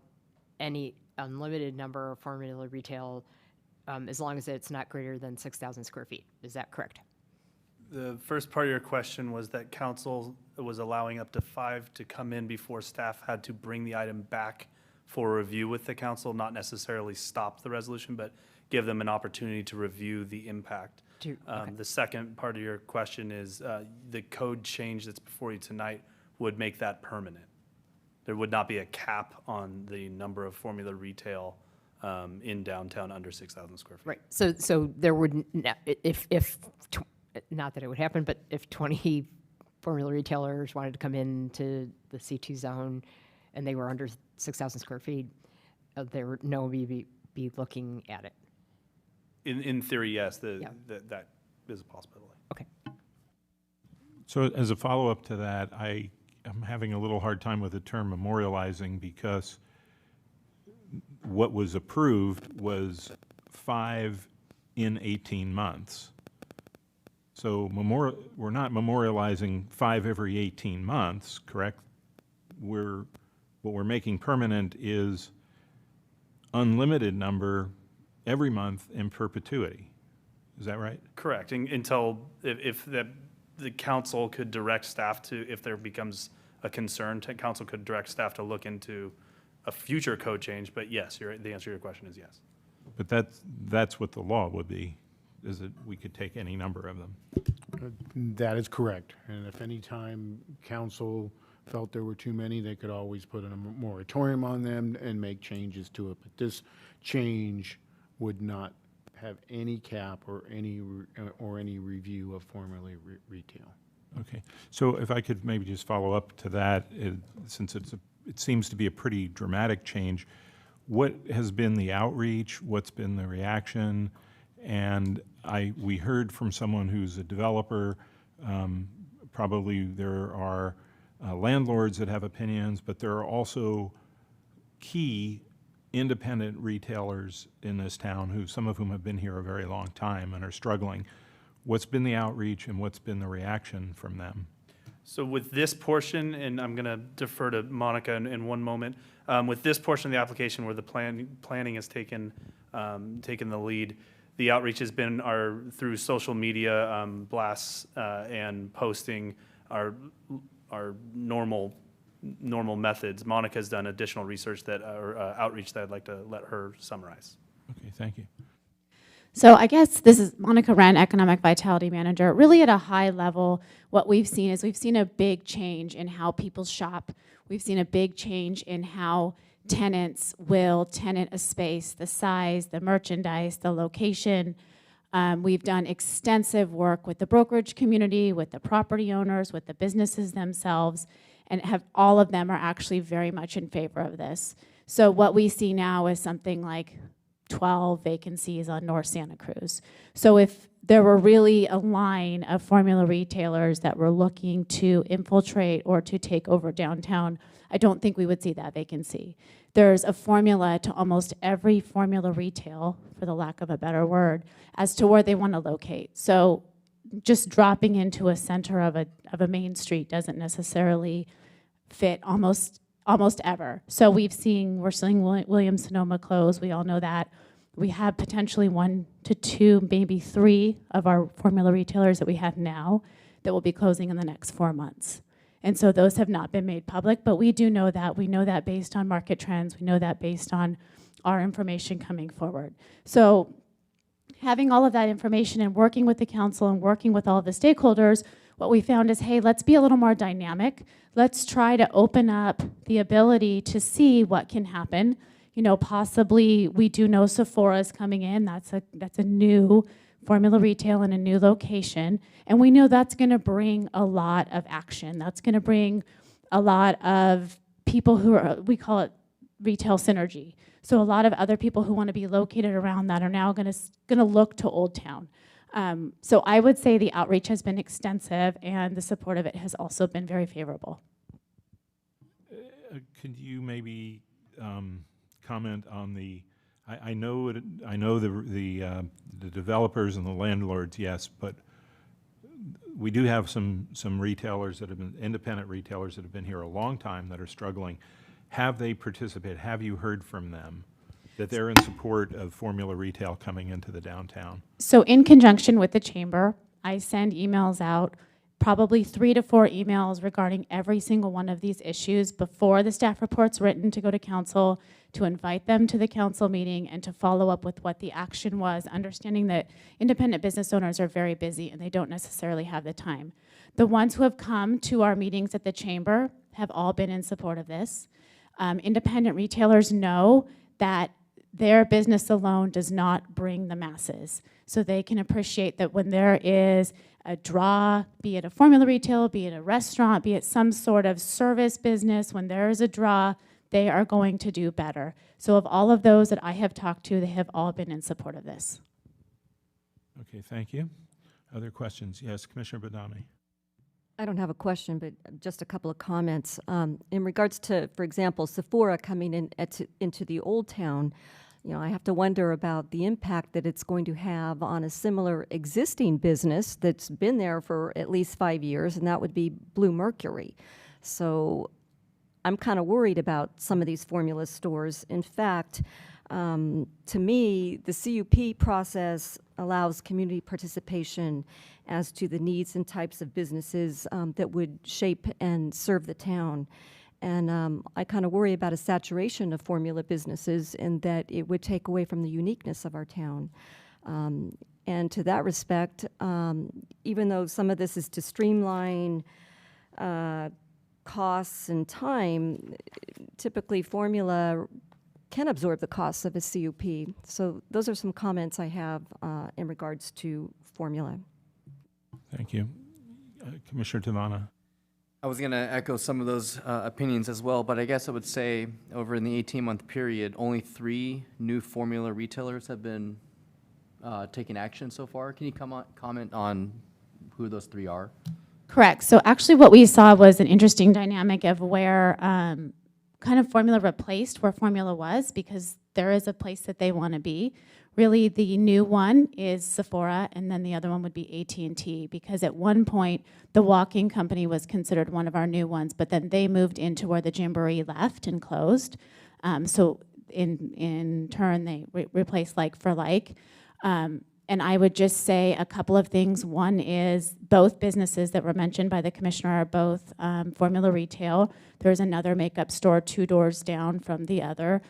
any unlimited number of formula retail as long as it's not greater than 6,000 square feet. Is that correct? The first part of your question was that council was allowing up to 5 to come in before staff had to bring the item back for review with the council, not necessarily stop the resolution, but give them an opportunity to review the impact. Okay. The second part of your question is the code change that's before you tonight would make that permanent. There would not be a cap on the number of formula retail in downtown under 6,000 square feet. Right. So there would, not that it would happen, but if 20 formula retailers wanted to come into the C2 zone and they were under 6,000 square feet, there would no be looking at it. In theory, yes, Yeah. that is a possibility. Okay. So as a follow-up to that, I am having a little hard time with the term memorializing because what was approved was 5 in 18 months. So we're not memorializing 5 every 18 months, correct? What we're making permanent is unlimited number every month in perpetuity. Is that right? Correct, until, if the council could direct staff to, if there becomes a concern, council could direct staff to look into a future code change, but yes, the answer to your question is yes. But that's what the law would be, is that we could take any number of them. That is correct. And if any time council felt there were too many, they could always put a moratorium on them and make changes to it. But this change would not have any cap or any review of formula retail. Okay, so if I could maybe just follow up to that, since it seems to be a pretty dramatic change, what has been the outreach? What's been the reaction? And we heard from someone who's a developer. Probably there are landlords that have opinions, but there are also key independent retailers in this town some of whom have been here a very long time and are struggling. What's been the outreach and what's been the reaction from them? So with this portion, and I'm going to defer to Monica in one moment, with this portion of the application where the planning has taken the lead, the outreach has been through social media blasts and posting our normal methods. Monica's done additional research or outreach that I'd like to let her summarize. Okay, thank you. So I guess this is Monica Wren, Economic Vitality Manager. Really at a high level, what we've seen is we've seen a big change in how people shop. We've seen a big change in how tenants will tenant a space, the size, the merchandise, the location. We've done extensive work with the brokerage community, with the property owners, with the businesses themselves, and all of them are actually very much in favor of this. So what we see now is something like 12 vacancies on North Santa Cruz. So if there were really a line of formula retailers that were looking to infiltrate or to take over downtown, I don't think we would see that vacancy. There's a formula to almost every formula retail, for the lack of a better word, as to where they want to locate. So just dropping into a center of a main street doesn't necessarily fit almost ever. So we're seeing Williams-Sonoma close. We all know that. We have potentially 1 to 2, maybe 3 of our formula retailers that we have now that will be closing in the next 4 months. And so those have not been made public, but we do know that. We know that based on market trends. We know that based on our information coming forward. So having all of that information and working with the council and working with all of the stakeholders, what we found is, hey, let's be a little more dynamic. Let's try to open up the ability to see what can happen. You know, possibly we do know Sephora's coming in. That's a new formula retail in a new location. And we know that's going to bring a lot of action. That's going to bring a lot of people we call it retail synergy. So a lot of other people who want to be located around that are now going to look to Old Town. So I would say the outreach has been extensive and the support of it has also been very favorable. Could you maybe comment on I know the developers and the landlords, yes, but we do have some retailers that have been independent retailers that have been here a long time that are struggling. Have they participated? Have you heard from them that they're in support of formula retail coming into the downtown? So in conjunction with the chamber, I send emails out, probably 3 to 4 emails regarding every single one of these issues before the staff report's written to go to council, to invite them to the council meeting and to follow up with what the action was, understanding that independent business owners are very busy and they don't necessarily have the time. The ones who have come to our meetings at the chamber have all been in support of this. Independent retailers know that their business alone does not bring the masses. So they can appreciate that when there is a draw, be it a formula retail, be it a restaurant, be it some sort of service business, when there is a draw, they are going to do better. So of all of those that I have talked to, they have all been in support of this. Okay, thank you. Other questions? Yes, Commissioner Badami. I don't have a question, but just a couple of comments. In regards to, for example, Sephora coming into the Old Town, I have to wonder about the impact that it's going to have on a similar existing business that's been there for at least 5 years, and that would be Blue Mercury. So I'm kind of worried about some of these formula stores. In fact, to me, the CUP process allows community participation as to the needs and types of businesses that would shape and serve the town. And I kind of worry about a saturation of formula businesses and that it would take away from the uniqueness of our town. And to that respect, even though some of this is to streamline costs and time, typically formula can absorb the costs of a CUP. So those are some comments I have in regards to formula. Thank you. Commissioner Tavana. I was going to echo some of those opinions as well, but I guess I would say over in the 18-month period, only 3 new formula retailers have been taking action so far. Can you comment on who those 3 are? Correct. So actually what we saw was an interesting dynamic of where kind of formula replaced where formula was, because there is a place that they want to be. Really, the new one is Sephora, and then the other one would be AT&T, because at one point, the walking company was considered one of our new ones, but then they moved into where the Gymboree left and closed. So in turn, they replaced like for like. And I would just say a couple of things. One is both businesses that were mentioned by the commissioner are both formula retail. There's another makeup store 2 doors down from the other.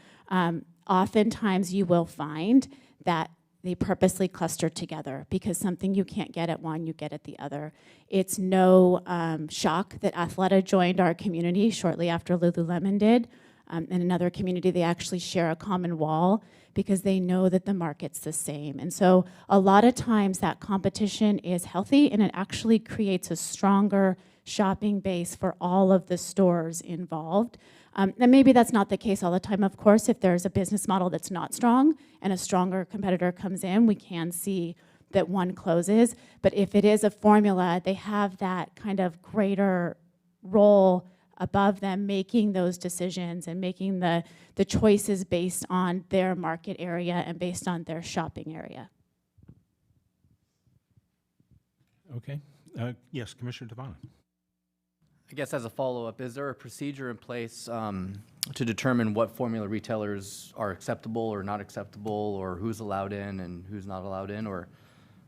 Oftentimes you will find that they purposely cluster together because something you can't get at one, you get at the other. It's no shock that Athleta joined our community shortly after Lululemon did. In another community, they actually share a common wall because they know that the market's the same. And so a lot of times that competition is healthy and it actually creates a stronger shopping base for all of the stores involved. And maybe that's not the case all the time, of course. If there's a business model that's not strong and a stronger competitor comes in, we can see that one closes. But if it is a formula, they have that kind of greater role above them making those decisions and making the choices based on their market area and based on their shopping area. Okay. Yes, Commissioner Tavana. I guess as a follow-up, is there a procedure in place to determine what formula retailers are acceptable or not acceptable, or who's allowed in and who's not allowed in, or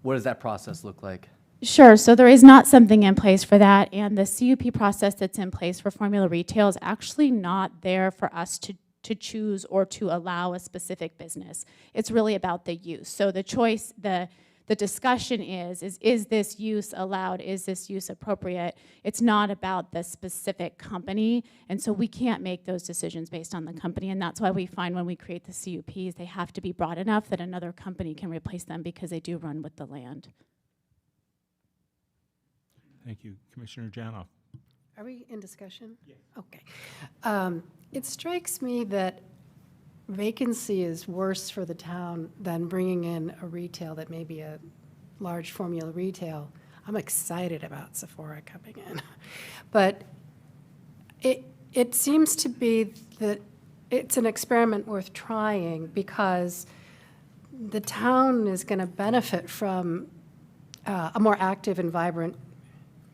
what does that process look like? Sure, so there is not something in place for that, and the CUP process that's in place for formula retail is actually not there for us to choose or to allow a specific business. It's really about the use. So the choice, the discussion is this use allowed? Is this use appropriate? It's not about the specific company, and so we can't make those decisions based on the company, and that's why we find when we create the CUPs, they have to be broad enough that another company can replace them because they do run with the land. Thank you. Commissioner Janoff. Are we in discussion? Yes. Okay. It strikes me that vacancy is worse for the town than bringing in a retail that may be a large formula retail. I'm excited about Sephora coming in. But it seems to be that it's an experiment worth trying because the town is going to benefit from a more active and vibrant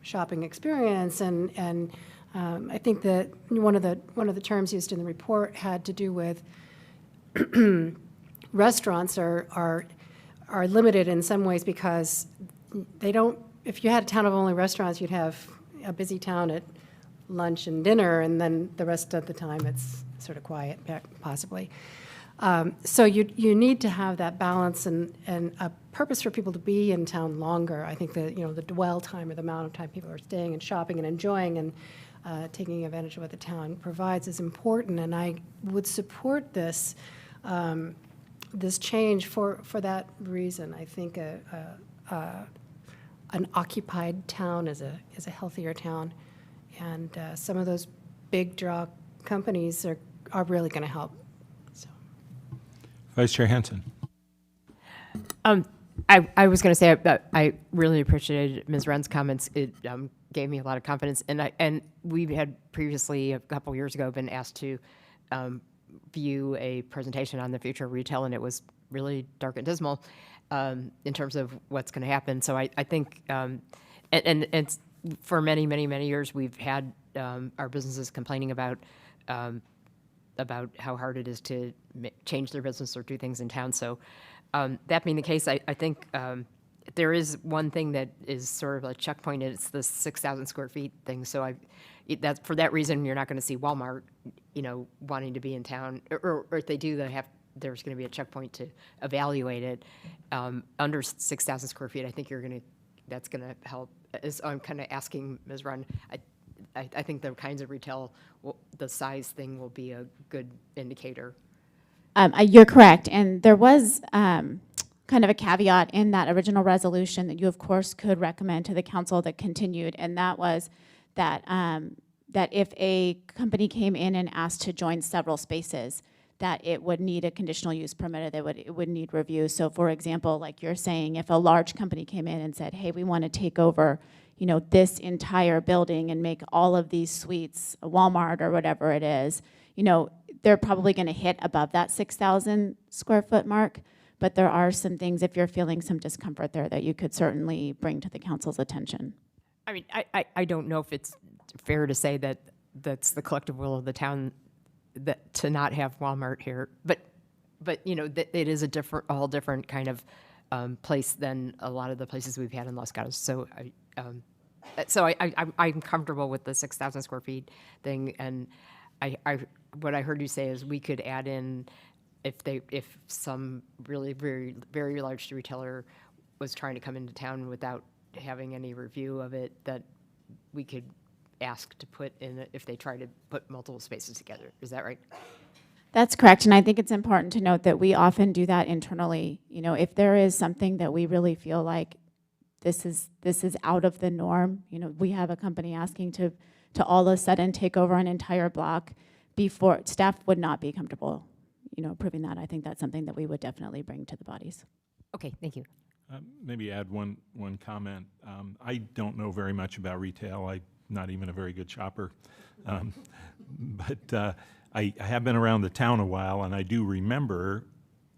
shopping experience, and I think that one of the terms used in the report had to do with restaurants are limited in some ways because they don't. If you had a town of only restaurants, you'd have a busy town at lunch and dinner, and then the rest of the time it's sort of quiet, possibly. So you need to have that balance and a purpose for people to be in town longer. I think that the dwell time or the amount of time people are staying and shopping and enjoying and taking advantage of what the town provides is important. And I would support this this change for that reason. I think an occupied town is a healthier town, and some of those big draw companies are really going to help. So. Vice Chair Henson. I was going to say that I really appreciated Ms. Wren's comments. It gave me a lot of confidence, and we had previously, a couple years ago, been asked to view a presentation on the future of retail, and it was really dark and dismal in terms of what's going to happen. So I think, and for many, many, many years, we've had our businesses complaining about how hard it is to change their business or do things in town. So that being the case, I think there is one thing that is sort of a checkpoint. It's the 6,000 square feet thing. So for that reason, you're not going to see Walmart, wanting to be in town, or if they do, there's going to be a checkpoint to evaluate it. Under 6,000 square feet, I think that's going to help. As I'm kind of asking Ms. Run, I think the kinds of retail, the size thing will be a good indicator. You're correct, and there was kind of a caveat in that original resolution that you, of course, could recommend to the council that continued, and that was that that if a company came in and asked to join several spaces, that it would need a conditional use permit, or it would need review. So, for example, like you're saying, if a large company came in and said, "Hey, we want to take over, this entire building and make all of these suites a Walmart or whatever it is," they're probably going to hit above that 6,000 square foot mark. But there are some things, if you're feeling some discomfort there, that you could certainly bring to the council's attention. I mean, I don't know if it's fair to say that that's the collective will of the town that to not have Walmart here, but that it is a whole different kind of place than a lot of the places we've had in Los Gatos. So I'm comfortable with the 6,000 square feet thing, and what I heard you say is we could add in if some really very, very large retailer was trying to come into town without having any review of it, that we could ask to put in if they try to put multiple spaces together. Is that right? That's correct, and I think it's important to note that we often do that internally. If there is something that we really feel like this is out of the norm, we have a company asking to all of a sudden take over an entire block before staff would not be comfortable, approving that. I think that's something that we would definitely bring to the bodies. Okay, thank you. Maybe add one comment. I don't know very much about retail. I'm not even a very good shopper. But I have been around the town a while, and I do remember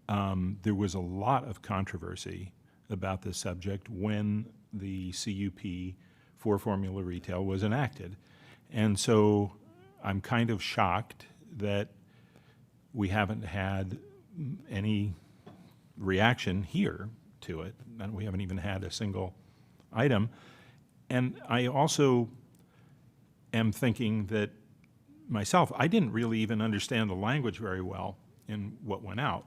there was a lot of controversy about this subject when the CUP for formula retail was enacted. And so I'm kind of shocked that we haven't had any reaction here to it, and we haven't even had a single item. And I also am thinking that myself, I didn't really even understand the language very well in what went out.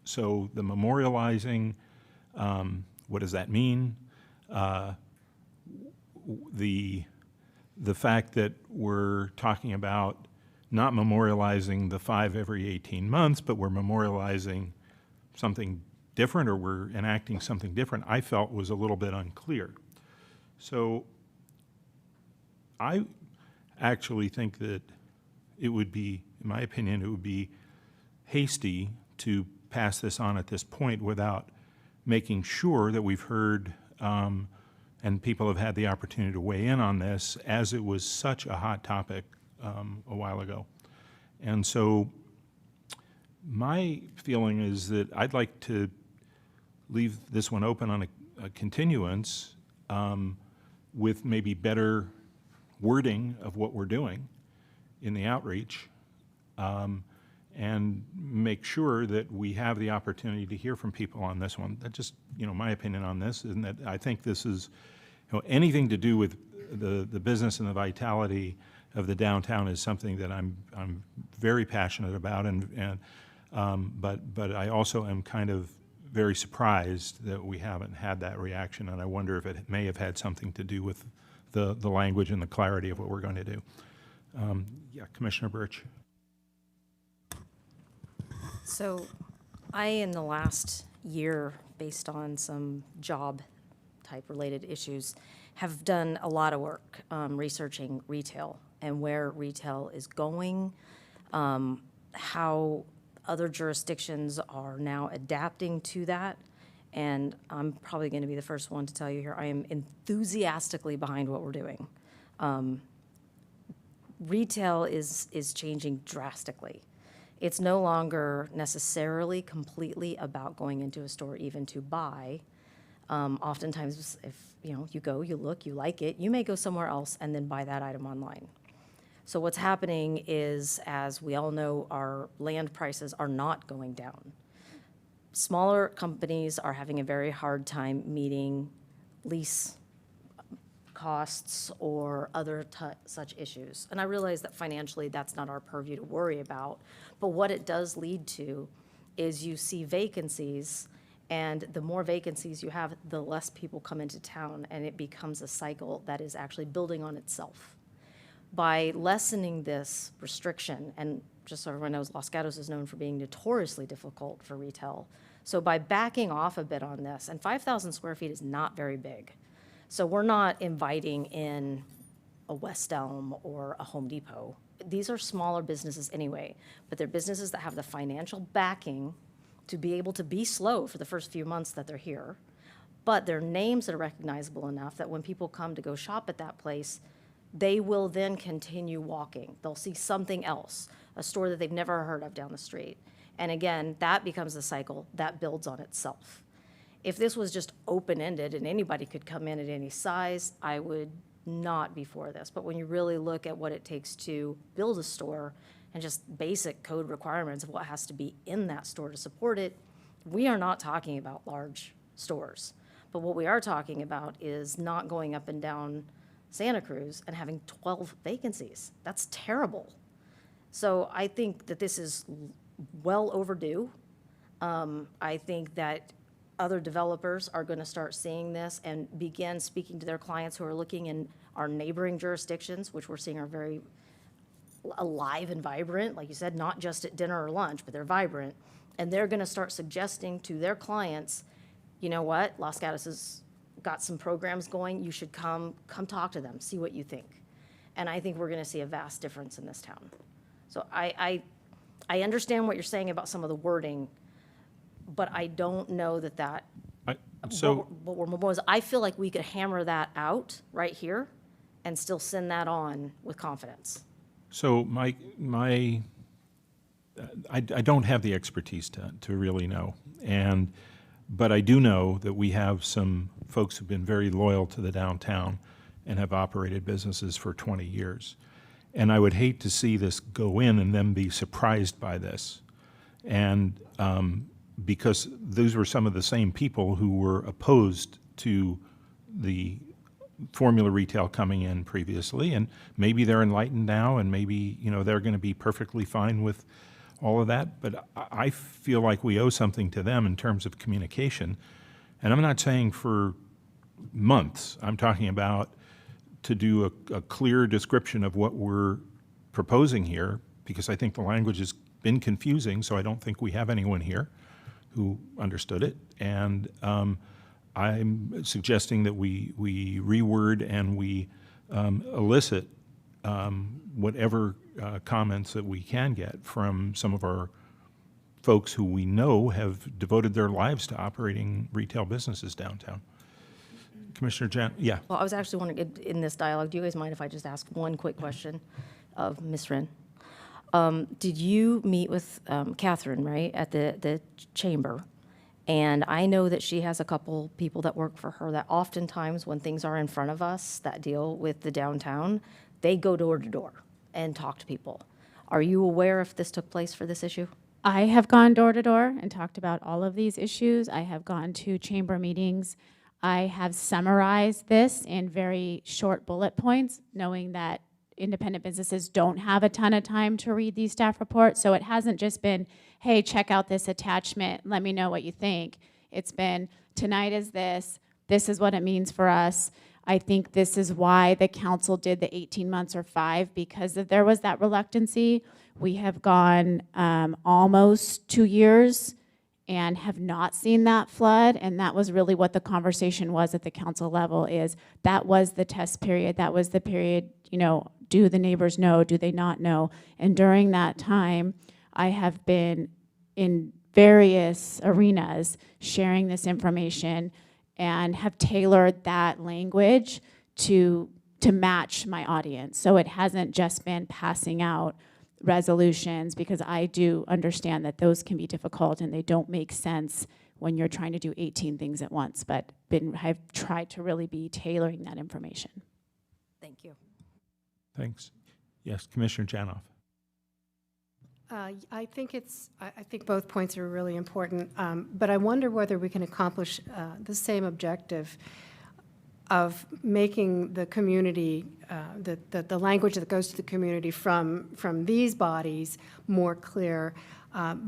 So the memorializing, what does that mean? The fact that we're talking about not memorializing the 5 every 18 months, but we're memorializing something different, or we're enacting something different, I felt was a little bit unclear. So I actually think that it would be, in my opinion, it would be hasty to pass this on at this point without making sure that we've heard and people have had the opportunity to weigh in on this, as it was such a hot topic a while ago. And so my feeling is that I'd like to leave this one open on a continuance with maybe better wording of what we're doing in the outreach, and make sure that we have the opportunity to hear from people on this one. That's just, my opinion on this, and that I think this is, anything to do with the business and the vitality of the downtown is something that I'm very passionate about, but I also am kind of very surprised that we haven't had that reaction, and I wonder if it may have had something to do with the language and the clarity of what we're going to do. Yeah, Commissioner Birch. So in the last year, based on some job-type related issues, have done a lot of work researching retail and where retail is going, how other jurisdictions are now adapting to that. And I'm probably going to be the first one to tell you here, I am enthusiastically behind what we're doing. Retail is changing drastically. It's no longer necessarily completely about going into a store even to buy. Oftentimes, if you go, you look, you like it, you may go somewhere else and then buy that item online. So what's happening is, as we all know, our land prices are not going down. Smaller companies are having a very hard time meeting lease costs or other such issues. And I realize that financially that's not our purview to worry about, but what it does lead to is you see vacancies, and the more vacancies you have, the less people come into town, and it becomes a cycle that is actually building on itself. By lessening this restriction, and just so everyone knows, Los Gatos is known for being notoriously difficult for retail. So by backing off a bit on this, and 5,000 square feet is not very big. So we're not inviting in a West Elm or a Home Depot. These are smaller businesses anyway, but they're businesses that have the financial backing to be able to be slow for the first few months that they're here. But they're names that are recognizable enough that when people come to go shop at that place, they will then continue walking. They'll see something else, a store that they've never heard of down the street. And again, that becomes a cycle that builds on itself. If this was just open-ended and anybody could come in at any size, I would not be for this. But when you really look at what it takes to build a store and just basic code requirements of what has to be in that store to support it, we are not talking about large stores. But what we are talking about is not going up and down Santa Cruz and having 12 vacancies. That's terrible. So I think that this is well overdue. I think that other developers are going to start seeing this and begin speaking to their clients who are looking in our neighboring jurisdictions, which we're seeing are very alive and vibrant, like you said, not just at dinner or lunch, but they're vibrant. And they're going to start suggesting to their clients, you know what, Los Gatos has got some programs going, you should come talk to them, see what you think. And I think we're going to see a vast difference in this town. So I understand what you're saying about some of the wording, but I don't know that I feel like we could hammer that out right here and still send that on with confidence. So I don't have the expertise to really know, but I do know that we have some folks who've been very loyal to the downtown and have operated businesses for 20 years. And I would hate to see this go in and then be surprised by this. And because those were some of the same people who were opposed to the formula retail coming in previously, and maybe they're enlightened now, and maybe they're going to be perfectly fine with all of that. But I feel like we owe something to them in terms of communication. And I'm not saying for months. I'm talking about to do a clear description of what we're proposing here, because I think the language has been confusing, so I don't think we have anyone here who understood it. And I'm suggesting that we reword and we elicit whatever comments that we can get from some of our folks who we know have devoted their lives to operating retail businesses downtown. Commissioner Jan, yeah. Well, I was actually wondering, in this dialogue, do you guys mind if I just ask one quick question of Ms. Wren? Did you meet with Catherine, right, at the chamber? And I know that she has a couple people that work for her that oftentimes when things are in front of us that deal with the downtown, they go door to door and talk to people. Are you aware if this took place for this issue? I have gone door to door and talked about all of these issues. I have gone to chamber meetings. I have summarized this in very short bullet points, knowing that independent businesses don't have a ton of time to read these staff reports. So it hasn't just been, hey, check out this attachment, let me know what you think. It's been, tonight is this is what it means for us. I think this is why the council did the 18 months or 5, because if there was that reluctancy. We have gone almost 2 years, and have not seen that flood. And that was really what the conversation was at the council level, is that was the test period. That was the period, you know, do the neighbors know? Do they not know? And during that time, I have been in various arenas sharing this information and have tailored that language to match my audience. So it hasn't just been passing out resolutions, because I do understand that those can be difficult and they don't make sense when you're trying to do 18 things at once, but I've tried to really be tailoring that information. Thank you. Thanks. Yes, Commissioner Janoff. I think both points are really important, but I wonder whether we can accomplish the same objective of making the community, the language that goes to the community from these bodies more clear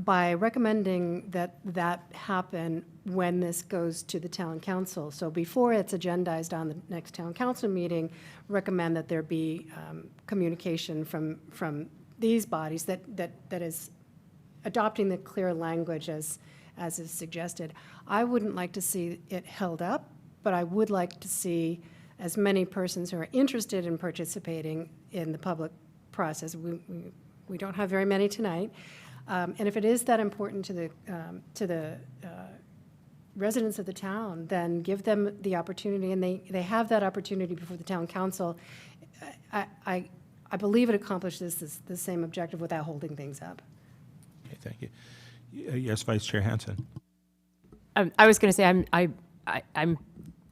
by recommending that happen when this goes to the town council. So before it's agendized on the next town council meeting, recommend that there be communication from these bodies that is adopting the clear language as is suggested. I wouldn't like to see it held up, but I would like to see as many persons who are interested in participating in the public process. We don't have very many tonight. And if it is that important to the residents of the town, then give them the opportunity, and they have that opportunity before the town council. I believe it accomplishes the same objective without holding things up. Okay, thank you. Yes, Vice Chair Hansen. I was going to say I'm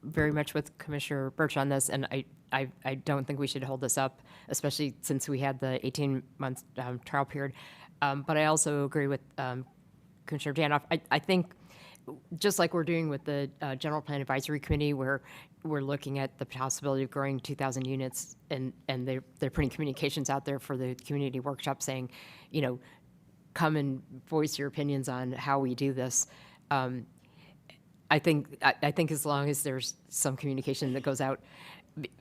very much with Commissioner Birch on this, and I don't think we should hold this up, especially since we had the 18-month trial period. But I also agree with Commissioner Janoff. I think just like we're doing with the General Plan Advisory Committee, where we're looking at the possibility of growing 2,000 units, and they're putting communications out there for the community workshop saying, you know, come and voice your opinions on how we do this. I think as long as there's some communication that goes out,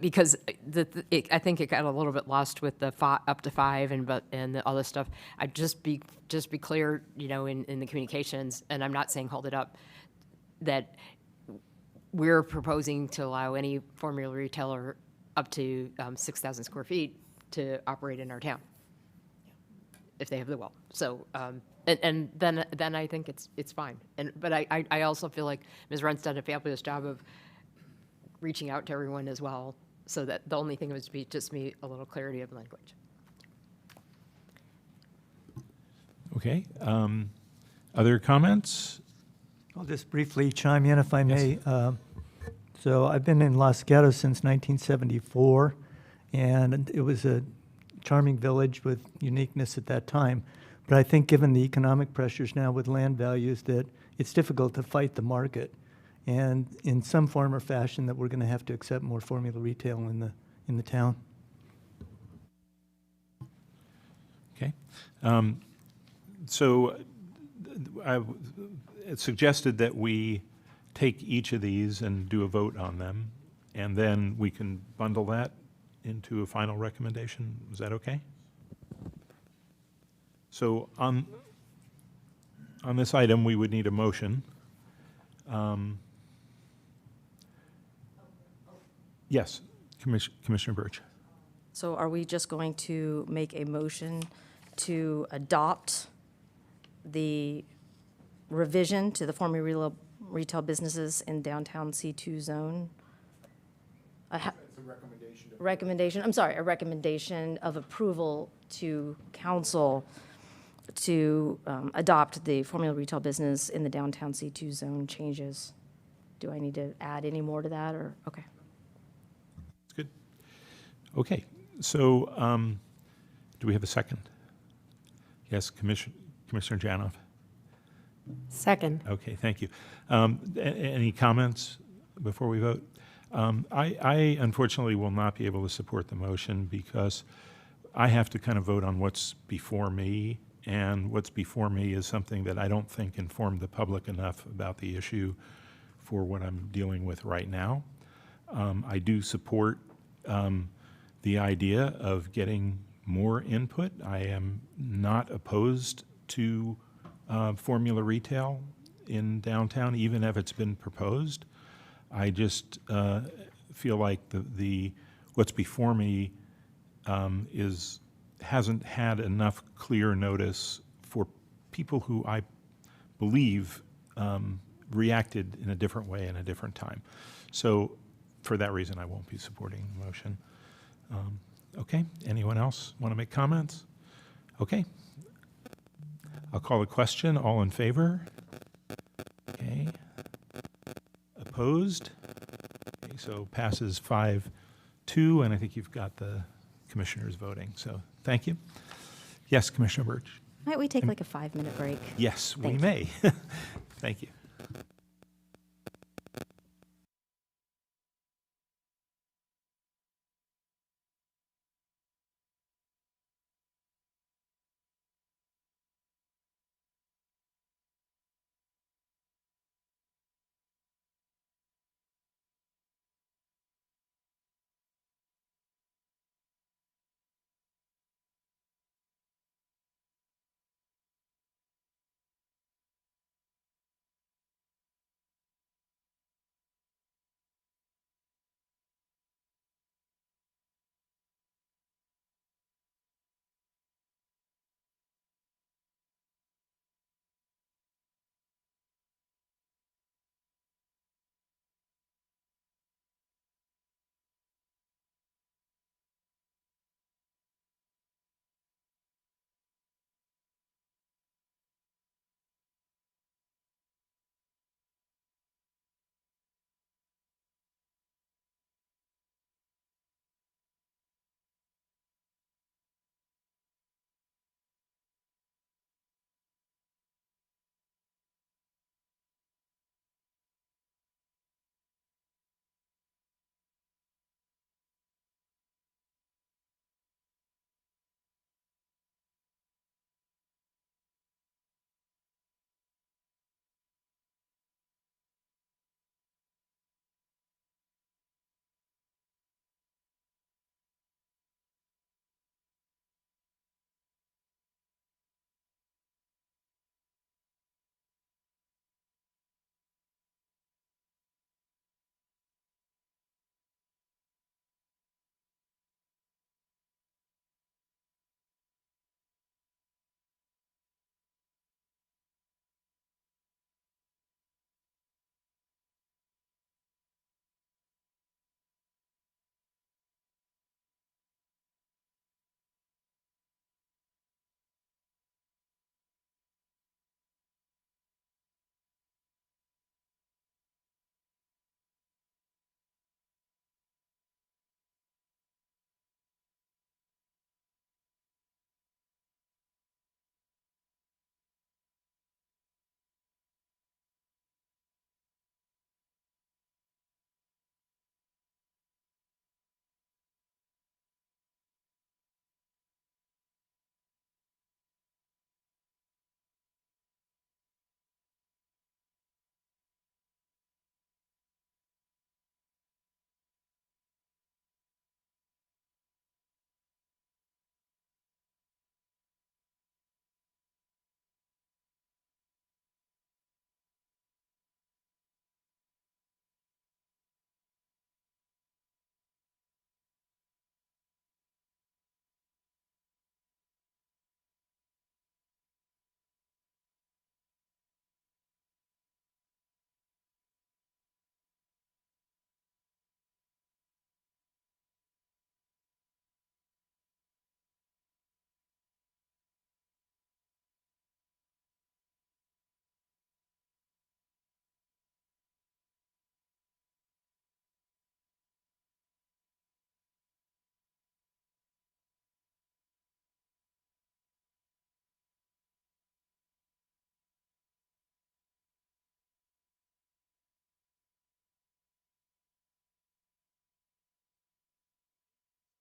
because I think it got a little bit lost with the up to 5 and the other stuff. I'd just be clear, you know, in the communications, and I'm not saying hold it up, that we're proposing to allow any formula retailer up to 6,000 square feet to operate in our town, if they have the will. So, and then I think it's fine. But I also feel like Ms. Runt's done a fabulous job of reaching out to everyone as well, so that the only thing was to be just me a little clarity of language. Okay. Other comments? I'll just briefly chime in if I may. So I've been in Los Gatos since 1974, and it was a charming village with uniqueness at that time. But I think given the economic pressures now with land values, that it's difficult to fight the market. And in some form or fashion that we're going to have to accept more formula retail in the town. Okay. So it suggested that we take each of these and do a vote on them, and then we can bundle that into a final recommendation. Is that okay? So on this item, we would need a motion. Yes, Commissioner Birch. So are we just going to make a motion to adopt the revision to the formula retail businesses in downtown C2 zone? It's a recommendation. A recommendation of approval to council to adopt the formula retail business in the downtown C2 zone changes. Do I need to add any more to that, or, okay? That's good. Okay, so do we have a second? Yes, Commissioner Janoff. Second. Okay, thank you. Any comments before we vote? I unfortunately will not be able to support the motion because I have to kind of vote on what's before me, and what's before me is something that I don't think informed the public enough about the issue for what I'm dealing with right now. I do support the idea of getting more input. I am not opposed to formula retail in downtown, even if it's been proposed. I just feel like what's before me hasn't had enough clear notice for people who I believe reacted in a different way in a different time. So for that reason, I won't be supporting the motion. Okay, anyone else want to make comments? Okay. I'll call the question. All in favor? Okay. Opposed? Okay, so passes 5-2, and I think you've got the commissioners voting. So thank you. Yes, Commissioner Birch. Might we take like a 5-minute break? Yes, we Thank you. may. Thank you.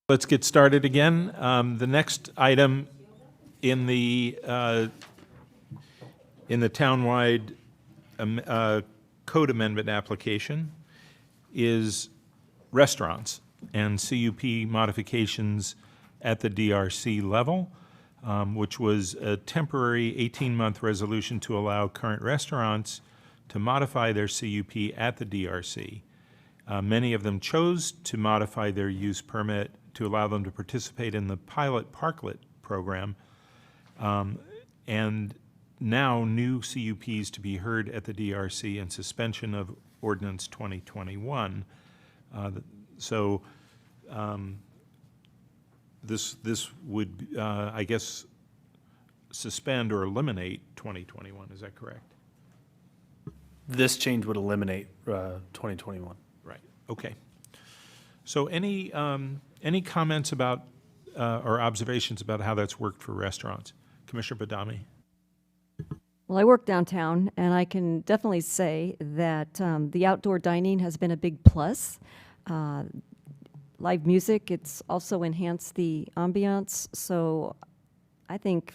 Let's get started again. The next item in the townwide code amendment application is restaurants and CUP modifications at the DRC level, which was a temporary 18-month resolution to allow current restaurants to modify their CUP at the DRC. Many of them chose to modify their use permit to allow them to participate in the pilot parklet program. And now new CUPs to be heard at the DRC and suspension of ordinance 2021. So this would, I guess, suspend or eliminate 2021. Is that correct? This change would eliminate 2021. Right. Okay. So any comments about or observations about how that's worked for restaurants? Commissioner Badami? Well, I work downtown, and I can definitely say that the outdoor dining has been a big plus. Live music, it's also enhanced the ambiance. So I think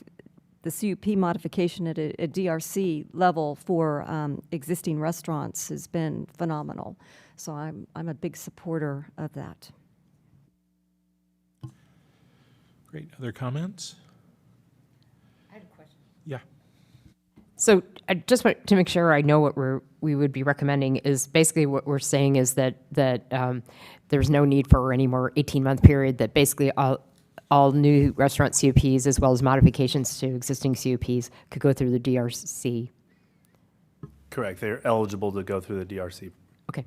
the CUP modification at a DRC level for existing restaurants has been phenomenal. So I'm a big supporter of that. Great. Other comments? I had a question. Yeah. So I just want to make sure I know what we would be recommending is basically what we're saying is that there's no need for any more 18-month period, that basically all new restaurant CUPs as well as modifications to existing CUPs could go through the DRC. Correct. They're eligible to go through the DRC. Okay.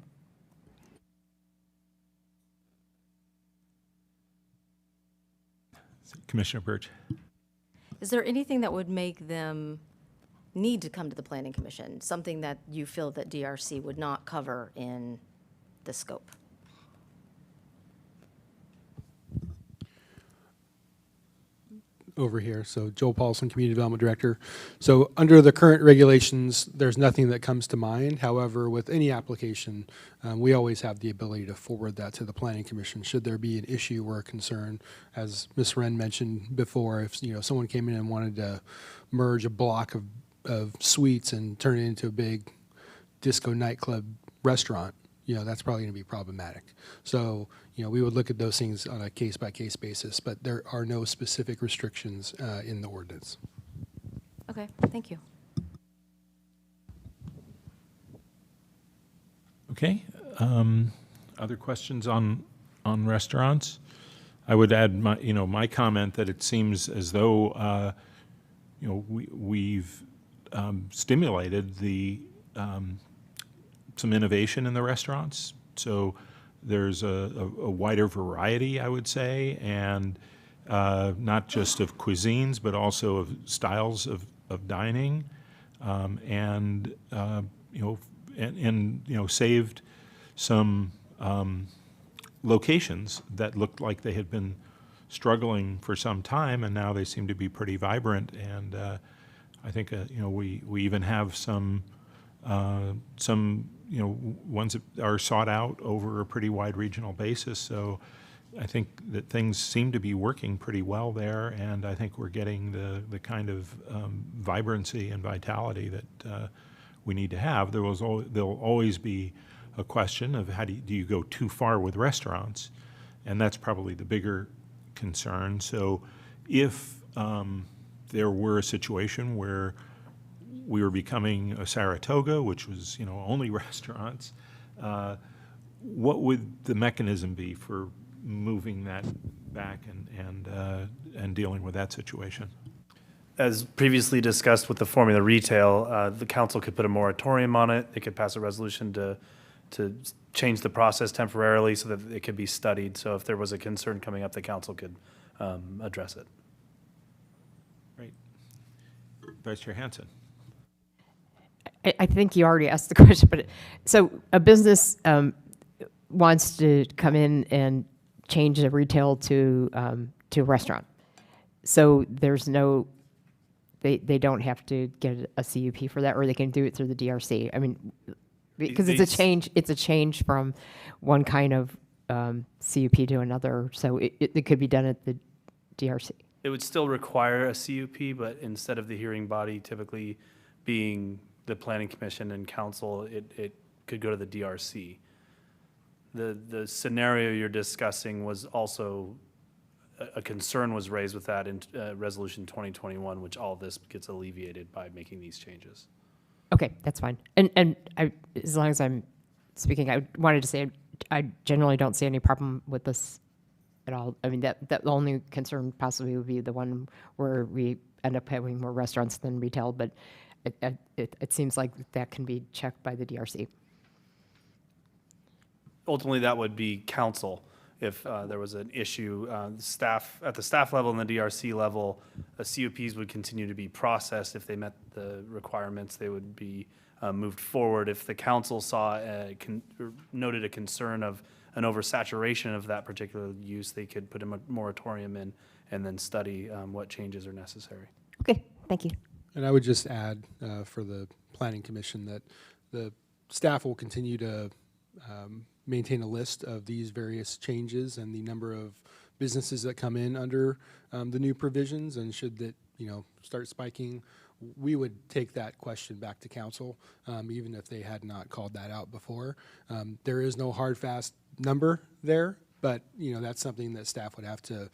Commissioner Birch? Is there anything that would make them need to come to the Planning Commission? Something that you feel that DRC would not cover in the scope? Over here. So Joel Paulson, Community Development Director. So under the current regulations, there's nothing that comes to mind. However, with any application, we always have the ability to forward that to the Planning Commission should there be an issue or a concern. As Ms. Wren mentioned before, if someone came in and wanted to merge a block of suites and turn it into a big disco nightclub restaurant, that's probably going to be problematic. So, we would look at those things on a case-by-case basis, but there are no specific restrictions in the ordinance. Okay, thank you. Okay. Other questions on restaurants? I would add my comment that it seems as though we've stimulated some innovation in the restaurants. So there's a wider variety, I would say, and not just of cuisines, but also of styles of dining, and saved some locations that looked like they had been struggling for some time, and now they seem to be pretty vibrant. And I think we even have some ones that are sought out over a pretty wide regional basis. So I think that things seem to be working pretty well there, and I think we're getting the kind of vibrancy and vitality that we need to have. There'll always be a question of how do you go too far with restaurants, and that's probably the bigger concern. So if there were a situation where we were becoming a Saratoga, which was only restaurants, what would the mechanism be for moving that back and dealing with that situation? As previously discussed with the formula retail, the council could put a moratorium on it. They could pass a resolution to change the process temporarily so that it could be studied. So if there was a concern coming up, the council could address it. Great. Vice Chair Hansen. I think you already asked the question, but so a business wants to come in and change the retail to a restaurant. So there's no, they don't have to get a CUP for that, or they can do it through the DRC. I mean, because it's a change from one kind of CUP to another. So it could be done at the DRC. It would still require a CUP, but instead of the hearing body typically being the Planning Commission and Council, it could go to the DRC. The scenario you're discussing was also, a concern was raised with that in Resolution 2021, which all this gets alleviated by making these changes. Okay, that's fine. And as long as I'm speaking, I wanted to say I generally don't see any problem with this at all. I mean, that the only concern possibly would be the one where we end up having more restaurants than retail, but it seems like that can be checked by the DRC. Ultimately, that would be council. If there was an issue, staff, at the staff level and the DRC level, CUPs would continue to be processed. If they met the requirements, they would be moved forward. If the council saw, or noted a concern of an oversaturation of that particular use, they could put a moratorium in and then study what changes are necessary. Okay, thank you. And I would just add for the Planning Commission that the staff will continue to maintain a list of these various changes and the number of businesses that come in under the new provisions, and should that, start spiking, we would take that question back to council, even if they had not called that out before. There is no hard, fast number there, but, that's something that staff would have to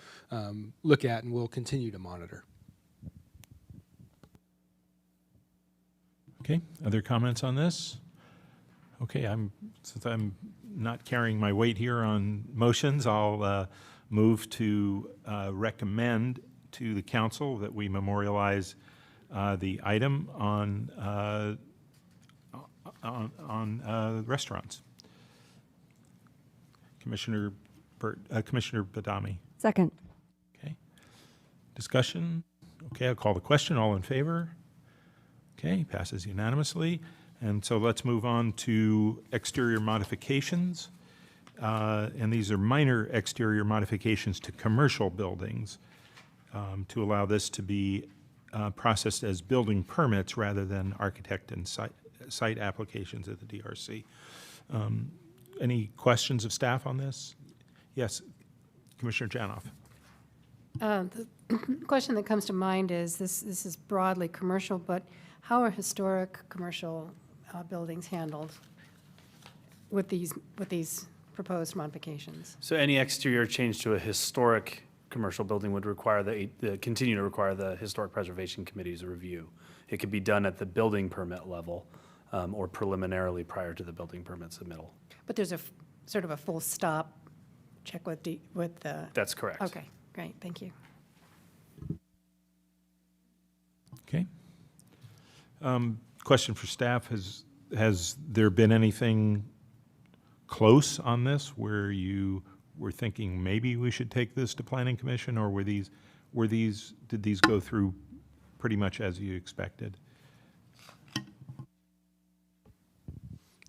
look at and will continue to monitor. Okay, other comments on this? Okay, since I'm not carrying my weight here on motions, I'll move to recommend to the council that we memorialize the item on restaurants. Commissioner Badami. Second. Okay. Discussion? Okay, I'll call the question. All in favor? Okay, passes unanimously. And so let's move on to exterior modifications. And these are minor exterior modifications to commercial buildings to allow this to be processed as building permits rather than architect and site applications at the DRC. Any questions of staff on this? Yes, Commissioner Janoff. The question that comes to mind is, this is broadly commercial, but how are historic commercial buildings handled with these proposed modifications? So any exterior change to a historic commercial building would require continue to require the Historic Preservation Committee's review. It could be done at the building permit level or preliminarily prior to the building permit submittal. But there's a sort of a full stop check with the. That's correct. Okay, great, thank you. Okay. Question for staff, has there been anything close on this where you were thinking maybe we should take this to Planning Commission, or did these go through pretty much as you expected?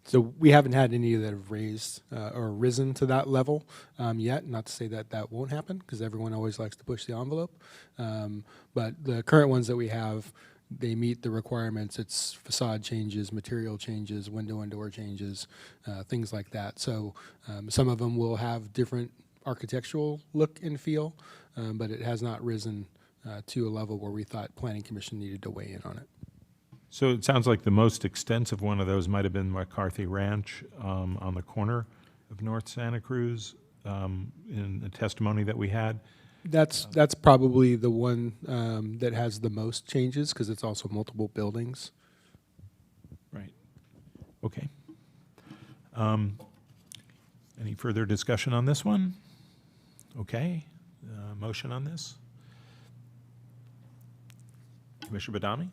So we haven't had any that have raised or risen to that level yet. Not to say that that won't happen, because everyone always likes to push the envelope. But the current ones that we have, they meet the requirements. It's facade changes, material changes, window and door changes, things like that. So some of them will have different architectural look and feel, but it has not risen to a level where we thought Planning Commission needed to weigh in on it. So it sounds like the most extensive one of those might have been McCarthy Ranch on the corner of North Santa Cruz in the testimony that we had. That's probably the one that has the most changes, because it's also multiple buildings. Right. Okay. Any further discussion on this one? Okay. Motion on this? Commissioner Badami?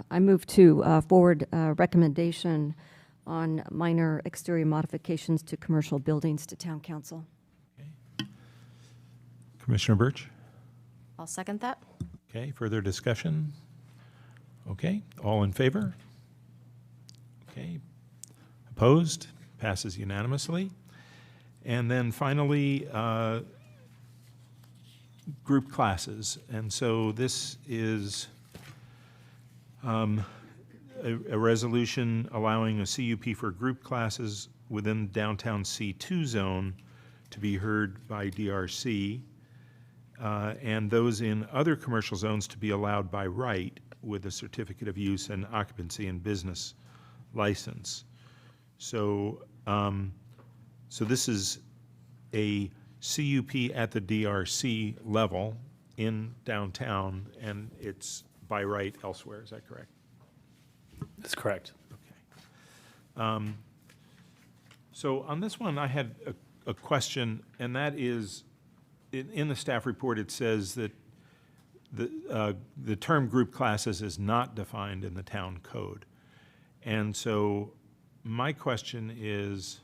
I move to forward a recommendation on minor exterior modifications to commercial buildings to Town Council. Commissioner Birch? I'll second that. Okay, further discussion? Okay, all in favor? Okay, opposed? Passes unanimously. And then finally, group classes. And so this is a resolution allowing a CUP for group classes within downtown C2 zone to be heard by DRC, and those in other commercial zones to be allowed by right with a certificate of use and occupancy and business license. So, so this is a CUP at the DRC level in downtown, and it's by right elsewhere. Is that correct? That's correct. So on this one, I had a question, and that is, in the staff report, it says that the term group classes is not defined in the town code. And so my question is,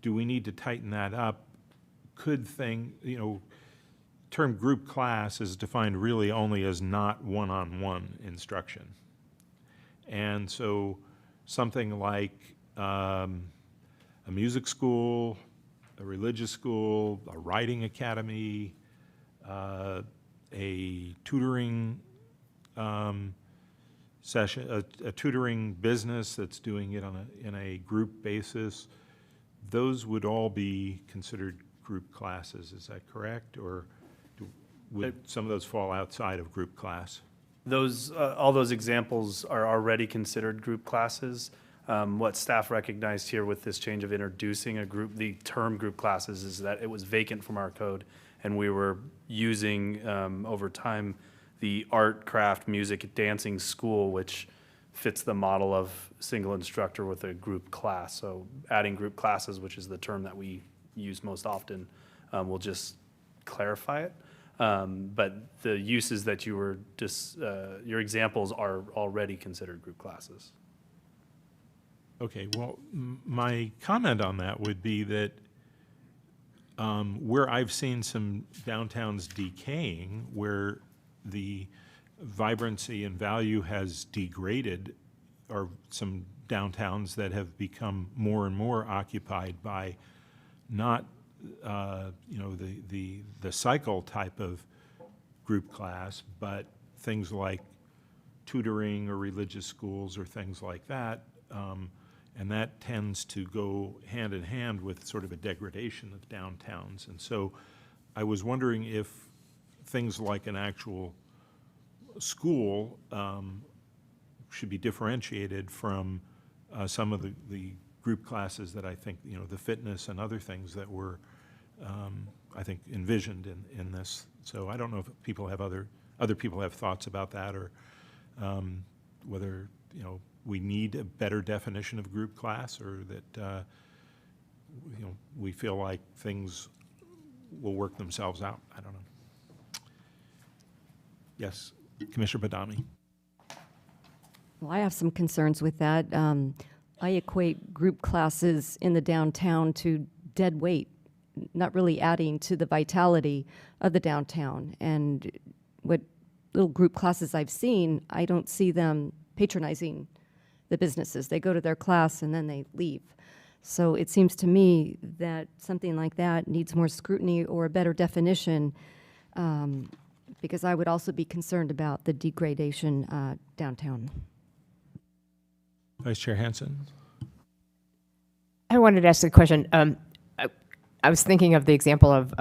do we need to tighten that up? Term group class is defined really only as not one-on-one instruction. And so something like a music school, a religious school, a writing academy, a tutoring session, a tutoring business that's doing it in a group basis, those would all be considered group classes. Is that correct? Or would some of those fall outside of group class? All those examples are already considered group classes. What staff recognized here with this change of introducing the term group classes is that it was vacant from our code, and we were using, over time, the art, craft, music, dancing school, which fits the model of single instructor with a group class. So adding group classes, which is the term that we use most often, will just clarify it. But the uses that you were your examples are already considered group classes. Okay, well, my comment on that would be that where I've seen some downtowns decaying, where the vibrancy and value has degraded, are some downtowns that have become more and more occupied by not the cycle type of group class, but things like tutoring or religious schools or things like that. And that tends to go hand in hand with sort of a degradation of downtowns. And so I was wondering if things like an actual school should be differentiated from some of the group classes that I think, the fitness and other things that were, I think, envisioned in this. So I don't know if other people have thoughts about that, or whether, we need a better definition of group class, or that, we feel like things will work themselves out. I don't know. Yes, Commissioner Badami. Well, I have some concerns with that. I equate group classes in the downtown to dead weight, not really adding to the vitality of the downtown. And what little group classes I've seen, I don't see them patronizing the businesses. They go to their class and then they leave. So it seems to me that something like that needs more scrutiny or a better definition, because I would also be concerned about the degradation downtown. Vice Chair Hansen. I wanted to ask a question. I was thinking of the example of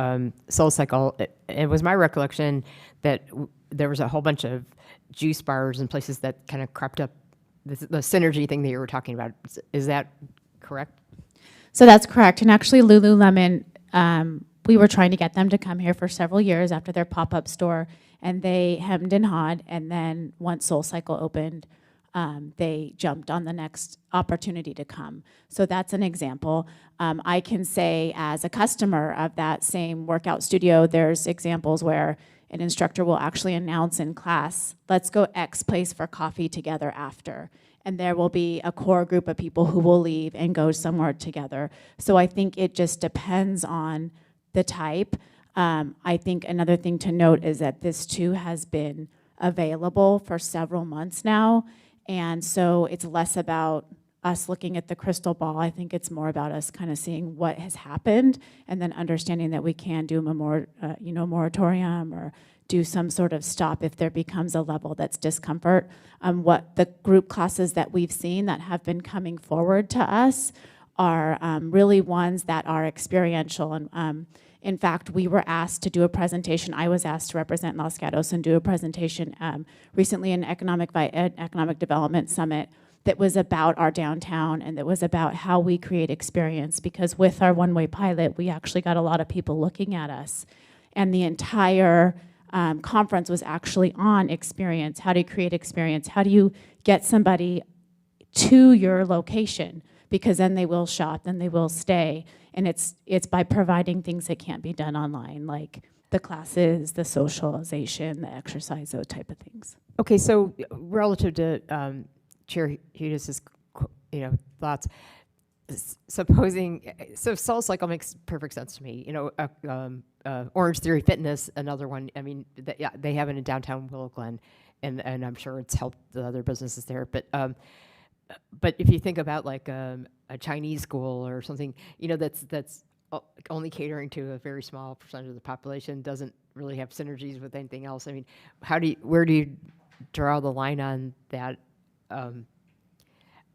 Soul Cycle. It was my recollection that there was a whole bunch of juice bars and places that kind of crept up the synergy thing that you were talking about. Is that correct? So that's correct. And actually, Lululemon, we were trying to get them to come here for several years after their pop-up store, and they hemmed and hawed. And then once Soul Cycle opened, they jumped on the next opportunity to come. So that's an example. I can say, as a customer of that same workout studio, there's examples where an instructor will actually announce in class, let's go X place for coffee together after. And there will be a core group of people who will leave and go somewhere together. So I think it just depends on the type. I think another thing to note is that this too has been available for several months now. And so it's less about us looking at the crystal ball. I think it's more about us kind of seeing what has happened and then understanding that we can do a moratorium or do some sort of stop if there becomes a level that's discomfort. What the group classes that we've seen that have been coming forward to us are really ones that are experiential. And in fact, we were asked to do a presentation. I was asked to represent Los Gatos and do a presentation recently in Economic Development Summit that was about our downtown and that was about how we create experience, because with our one-way pilot, we actually got a lot of people looking at us. And the entire conference was actually on experience. How do you create experience? How do you get somebody to your location, because then they will shop, then they will stay. And it's by providing things that can't be done online, like the classes, the socialization, the exercise, those type of things. Okay, so relative to Chair Hudis's, thoughts, supposing, so Soul Cycle makes perfect sense to me. Orange Theory Fitness, another one. I mean, they have it in downtown Willow Glen, and I'm sure it's helped the other businesses there. But if you think about like a Chinese school or something, that's only catering to a very small percentage of the population, doesn't really have synergies with anything else. I mean, where do you draw the line on that? I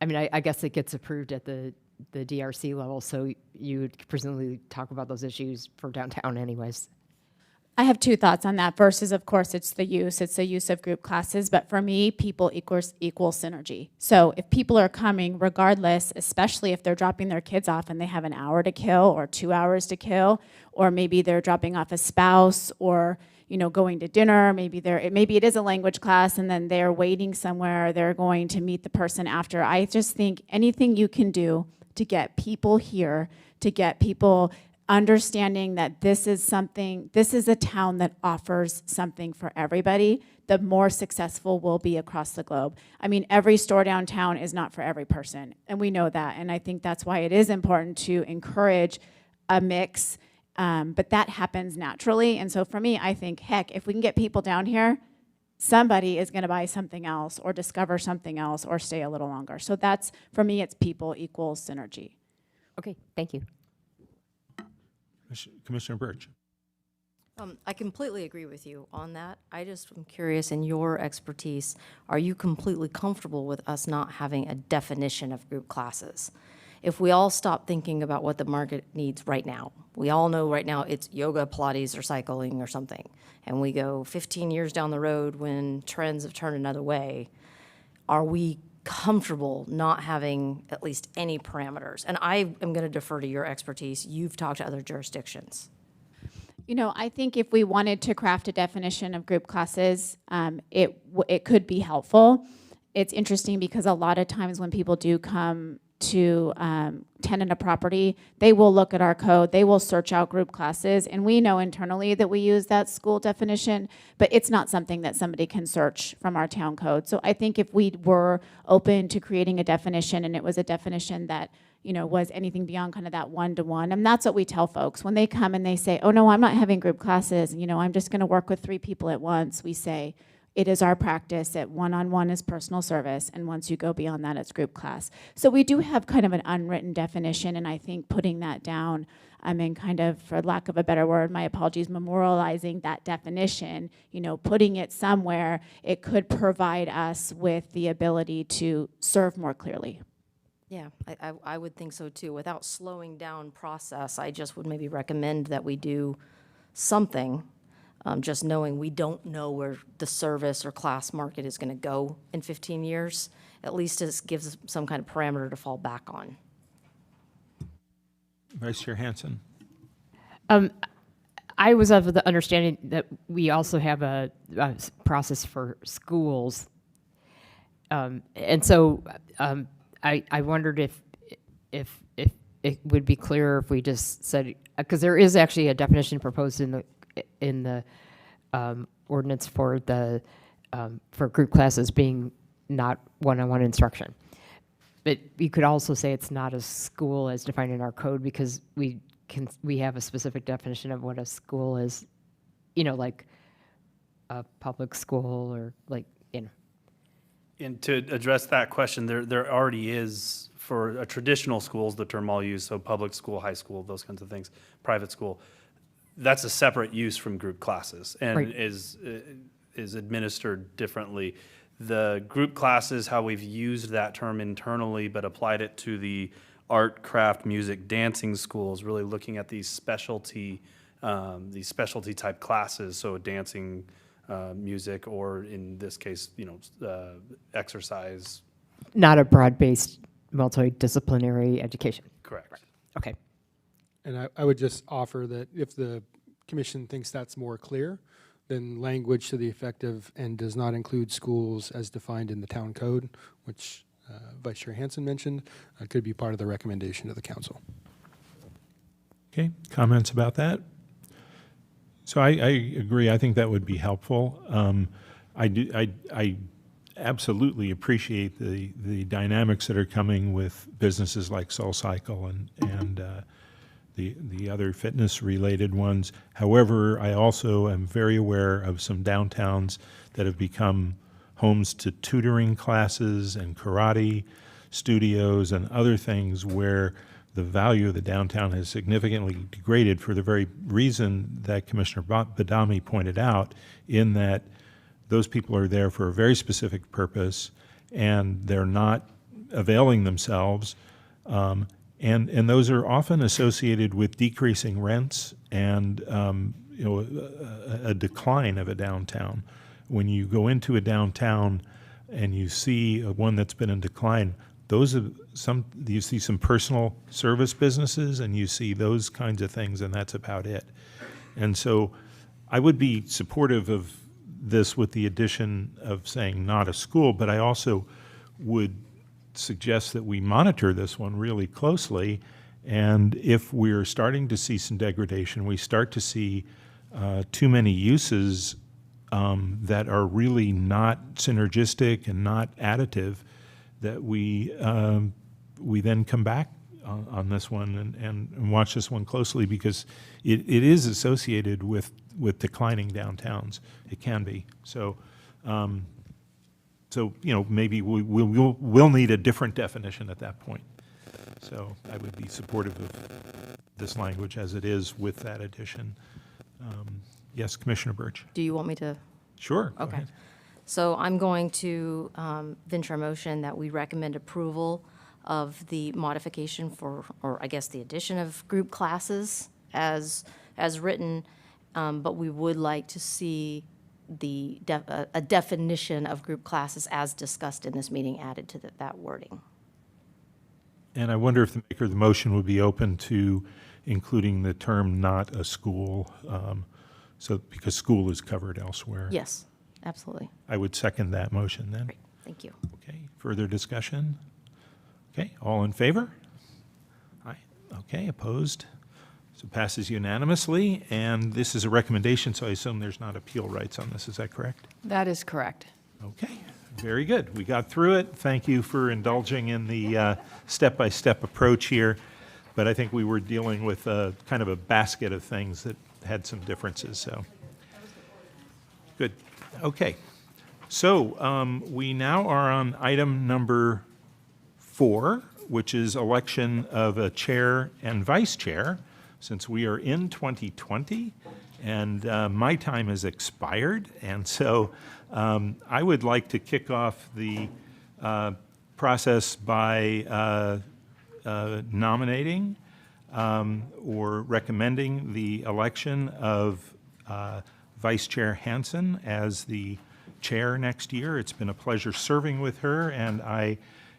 mean, I guess it gets approved at the DRC level, so you would presumably talk about those issues for downtown anyways. I have two thoughts on that. Versus, of course, it's the use of group classes. But for me, people equals synergy. So if people are coming, regardless, especially if they're dropping their kids off and they have an hour to kill or 2 hours to kill, or maybe they're dropping off a spouse, or going to dinner, maybe it is a language class and then they're waiting somewhere, they're going to meet the person after. I just think anything you can do to get people here, to get people understanding that this is a town that offers something for everybody, the more successful we'll be across the globe. I mean, every store downtown is not for every person, and we know that, and I think that's why it is important to encourage a mix, but that happens naturally. And so for me, I think, heck, if we can get people down here, somebody is going to buy something else or discover something else or stay a little longer. So that's, for me, it's people equals synergy. Okay, thank you. Commissioner Birch. I completely agree with you on that. I just am curious, in your expertise, are you completely comfortable with us not having a definition of group classes? If we all stop thinking about what the market needs right now, we all know right now it's yoga, Pilates, or cycling or something, and we go 15 years down the road when trends have turned another way, are we comfortable not having at least any parameters? And I am going to defer to your expertise. You've talked to other jurisdictions. I think if we wanted to craft a definition of group classes, it could be helpful. It's interesting because a lot of times when people do come to tenant a property, they will look at our code, they will search out group classes, and we know internally that we use that school definition, but it's not something that somebody can search from our town code. So I think if we were open to creating a definition, and it was a definition that was anything beyond kind of that one-to-one, and that's what we tell folks when they come and they say, oh no, I'm not having group classes, I'm just going to work with 3 people at once. We say, it is our practice that one-on-one is personal service, and once you go beyond that, it's group class. So we do have kind of an unwritten definition, and I think putting that down, kind of, for lack of a better word, my apologies, memorializing that definition, putting it somewhere, it could provide us with the ability to serve more clearly. Yeah, I would think so too. Without slowing down process, I just would maybe recommend that we do something. Just knowing we don't know where the service or class market is going to go in 15 years, at least it gives us some kind of parameter to fall back on. Vice Chair Hansen. I was of the understanding that we also have a process for schools. And so I wondered if it would be clearer if we just said, because there is actually a definition proposed in the ordinance for group classes being not one-on-one instruction. But you could also say it's not a school as defined in our code, because we have a specific definition of what a school is, like a public school or And to address that question, there already is, for traditional schools, the term I'll use, so public school, high school, those kinds of things, private school. That's a separate use from group classes and Right. is administered differently. The group classes, how we've used that term internally, but applied it to the art, craft, music, dancing schools, really looking at these specialty type classes, so dancing, music, or in this case, exercise. not a broad-based multidisciplinary education. Correct. Okay. And I would just offer that if the commission thinks that's more clear, then language to the effect of "and does not include schools as defined in the town code," which Vice Chair Hansen mentioned, could be part of the recommendation to the council. Okay, comments about that? So I agree. I think that would be helpful. I absolutely appreciate the dynamics that are coming with businesses like SoulCycle and the other fitness-related ones. However, I also am very aware of some downtowns that have become homes to tutoring classes and karate studios and other things where the value of the downtown has significantly degraded for the very reason that Commissioner Badami pointed out, in that those people are there for a very specific purpose and they're not availing themselves. And those are often associated with decreasing rents and a decline of a downtown. When you go into a downtown and you see one that's been in decline, you see some personal service businesses and you see those kinds of things, and that's about it. And so I would be supportive of this with the addition of saying not a school, but I also would suggest that we monitor this one really closely, and if we're starting to see some degradation, we start to see too many uses that are really not synergistic and not additive, that we then come back on this one and watch this one closely, because it is associated with declining downtowns. It can be. So maybe we'll need a different definition at that point. So I would be supportive of this language as it is with that addition. Yes, Commissioner Birch. Do you want me to? Sure. Go Okay. ahead. So I'm going to venture a motion that we recommend approval of the modification or I guess the addition of group classes as written, but we would like to see a definition of group classes as discussed in this meeting added to that wording. And I wonder if the maker of the motion would be open to including the term "not a school," because school is covered elsewhere. Yes, absolutely. I would second that motion then. Great, thank you. Okay, further discussion? Okay, all in favor? Aye. Okay, opposed? So passes unanimously, and this is a recommendation, so I assume there's not appeal rights on this, is that correct? That is correct. Okay, very good. We got through it. Thank you for indulging in the step-by-step approach here, but I think we were dealing with kind of a basket of things that had some differences, so. Good, okay. So we now are on item number 4, which is election of a chair and vice chair. Since we are in 2020 and my time has expired, and so I would like to kick off the process by nominating or recommending the election of Vice Chair Hansen as the chair next year. It's been a pleasure serving with her, and I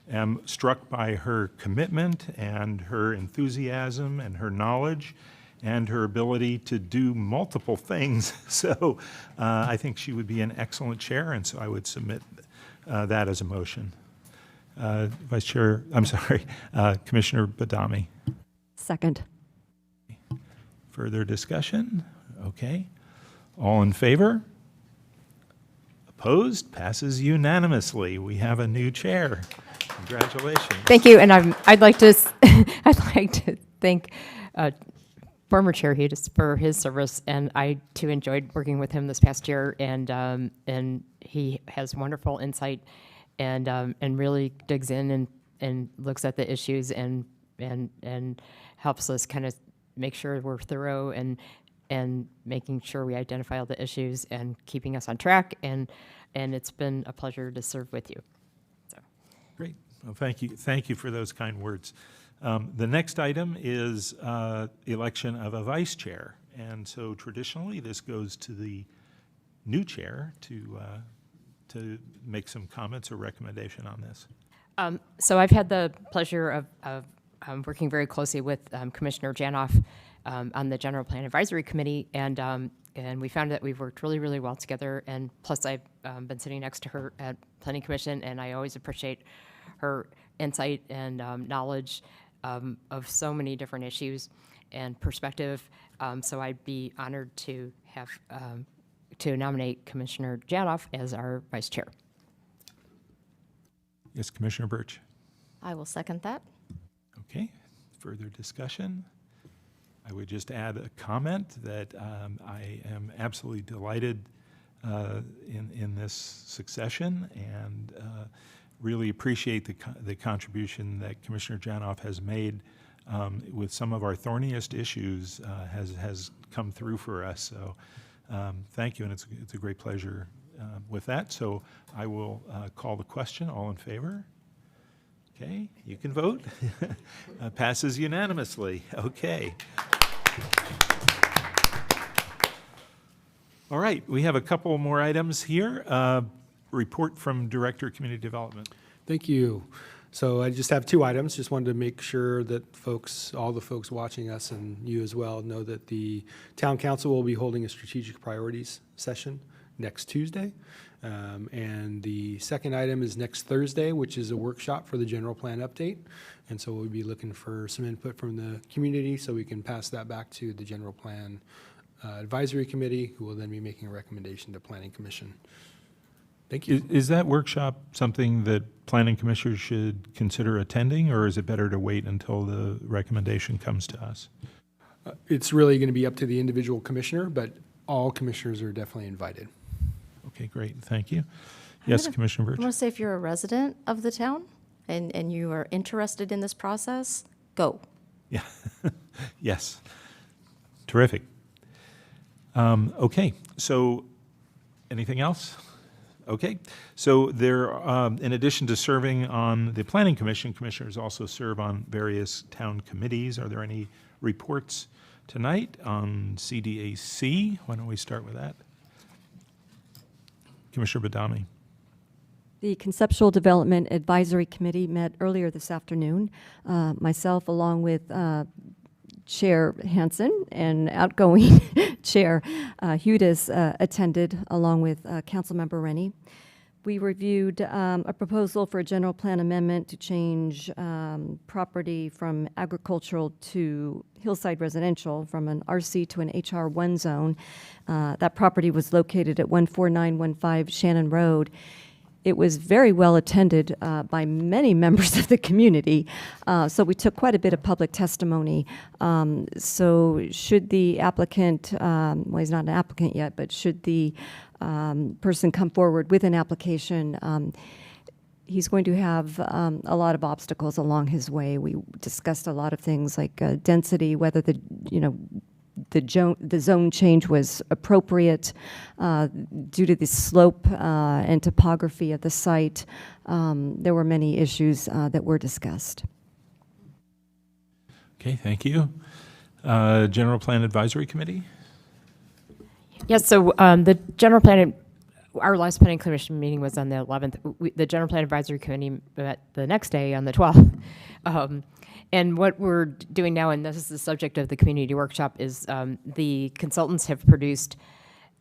am struck by her commitment and her enthusiasm and her knowledge and her ability to do multiple things. So I think she would be an excellent chair, and so I would submit that as a motion. Commissioner Badami. Second. Further discussion? Okay. All in favor? Opposed? Passes unanimously. We have a new chair. Congratulations. Thank you, and I'd like to thank former Chair Hughes for his service, and I too enjoyed working with him this past year, and he has wonderful insight and really digs in and looks at the issues and helps us kind of make sure we're thorough and making sure we identify all the issues and keeping us on track, and it's been a pleasure to serve with you. So. Great. Well, thank you. Thank you for those kind words. The next item is election of a vice chair, and so traditionally this goes to the new chair to make some comments or recommendation on this. So I've had the pleasure of working very closely with Commissioner Janoff on the General Plan Advisory Committee, and And we found that we've worked really, really well together. And plus, I've been sitting next to her at Planning Commission, and I always appreciate her insight and knowledge of so many different issues and perspective. So I'd be honored to have to nominate Commissioner Janoff as our vice chair. Yes, Commissioner Birch. I will second that. Okay, further discussion? I would just add a comment that I am absolutely delighted in this succession and really appreciate the contribution that Commissioner Janoff has made with some of our thorniest issues has come through for us. So thank you, and it's a great pleasure with that. So I will call the question. All in favor? Okay, you can vote. Passes unanimously. Okay. All right, we have a couple more items here. Report from Director of Community Development. Thank you. So I just have 2 items. Just wanted to make sure that folks, all the folks watching us and you as well, know that the Town Council will be holding a strategic priorities session next Tuesday. And the second item is next Thursday, which is a workshop for the general plan update. And so we'll be looking for some input from the community so we can pass that back to the general plan advisory committee, who will then be making a recommendation to Planning Commission. Thank you. Is that workshop something that planning commissioners should consider attending, or is it better to wait until the recommendation comes to us? It's really going to be up to the individual commissioner, but all commissioners are definitely invited. Okay, great, thank you. Yes, Commissioner Birch? I want to say if you're a resident of the town and you are interested in this process, go. Yeah, yes, terrific. Okay, so anything else? Okay, so there, in addition to serving on the Planning Commission, commissioners also serve on various town committees. Are there any reports tonight on CDAC? Why don't we start with that? Commissioner Badami. The Conceptual Development Advisory Committee met earlier this afternoon. Myself, along with Chair Hansen and outgoing Chair Hudis, attended, along with Councilmember Rennie. We reviewed a proposal for a general plan amendment to change property from agricultural to hillside residential, from an RC to an HR1 zone. That property was located at 14915 Shannon Road. It was very well attended by many members of the community, so we took quite a bit of public testimony. So should the applicant, well, he's not an applicant yet, but should the person come forward with an application, he's going to have a lot of obstacles along his way. We discussed a lot of things like density, whether the zone change was appropriate due to the slope and topography of the site. There were many issues that were discussed. Okay, thank you. General Plan Advisory Committee? Yes, so the general plan, our last planning commission meeting was on the 11th. The general plan advisory committee met the next day on the 12th. And what we're doing now, and this is the subject of the community workshop, is the consultants have produced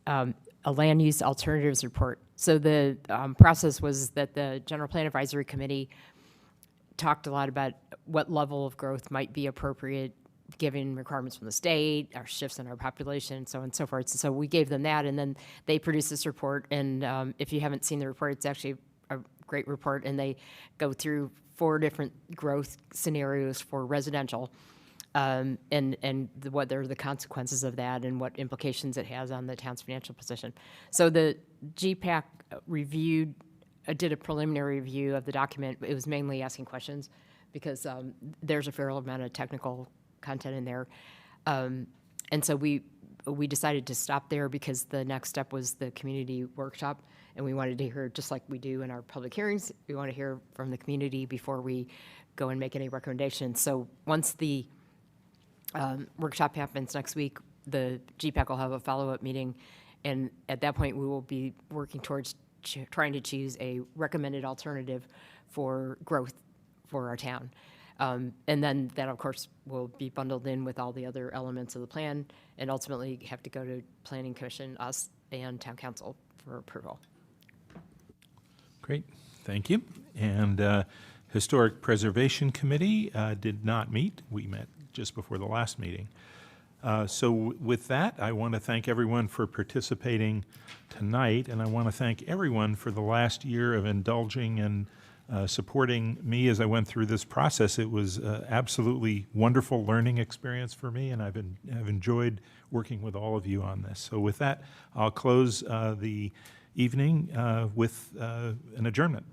a land use alternatives report. So the process was that the general plan advisory committee talked a lot about what level of growth might be appropriate given requirements from the state, our shifts in our population, so on and so forth. So we gave them that, and then they produced this report. And if you haven't seen the report, it's actually a great report, and they go through 4 different growth scenarios for residential, and what are the consequences of that and what implications it has on the town's financial position. So the GPAC did a preliminary review of the document. It was mainly asking questions because there's a fair amount of technical content in there. And so we decided to stop there because the next step was the community workshop, and we wanted to hear, just like we do in our public hearings, we want to hear from the community before we go and make any recommendations. So once the workshop happens next week, the GPAC will have a follow-up meeting, and at that point we will be working towards trying to choose a recommended alternative for growth for our town. And then that, of course, will be bundled in with all the other elements of the plan and ultimately have to go to Planning Commission, us, and Town Council for approval. Great, thank you. And Historic Preservation Committee did not meet. We met just before the last meeting. So with that, I want to thank everyone for participating tonight, and I want to thank everyone for the last year of indulging and supporting me as I went through this process. It was absolutely wonderful learning experience for me, and I've enjoyed working with all of you on this. So with that, I'll close the evening with an adjournment.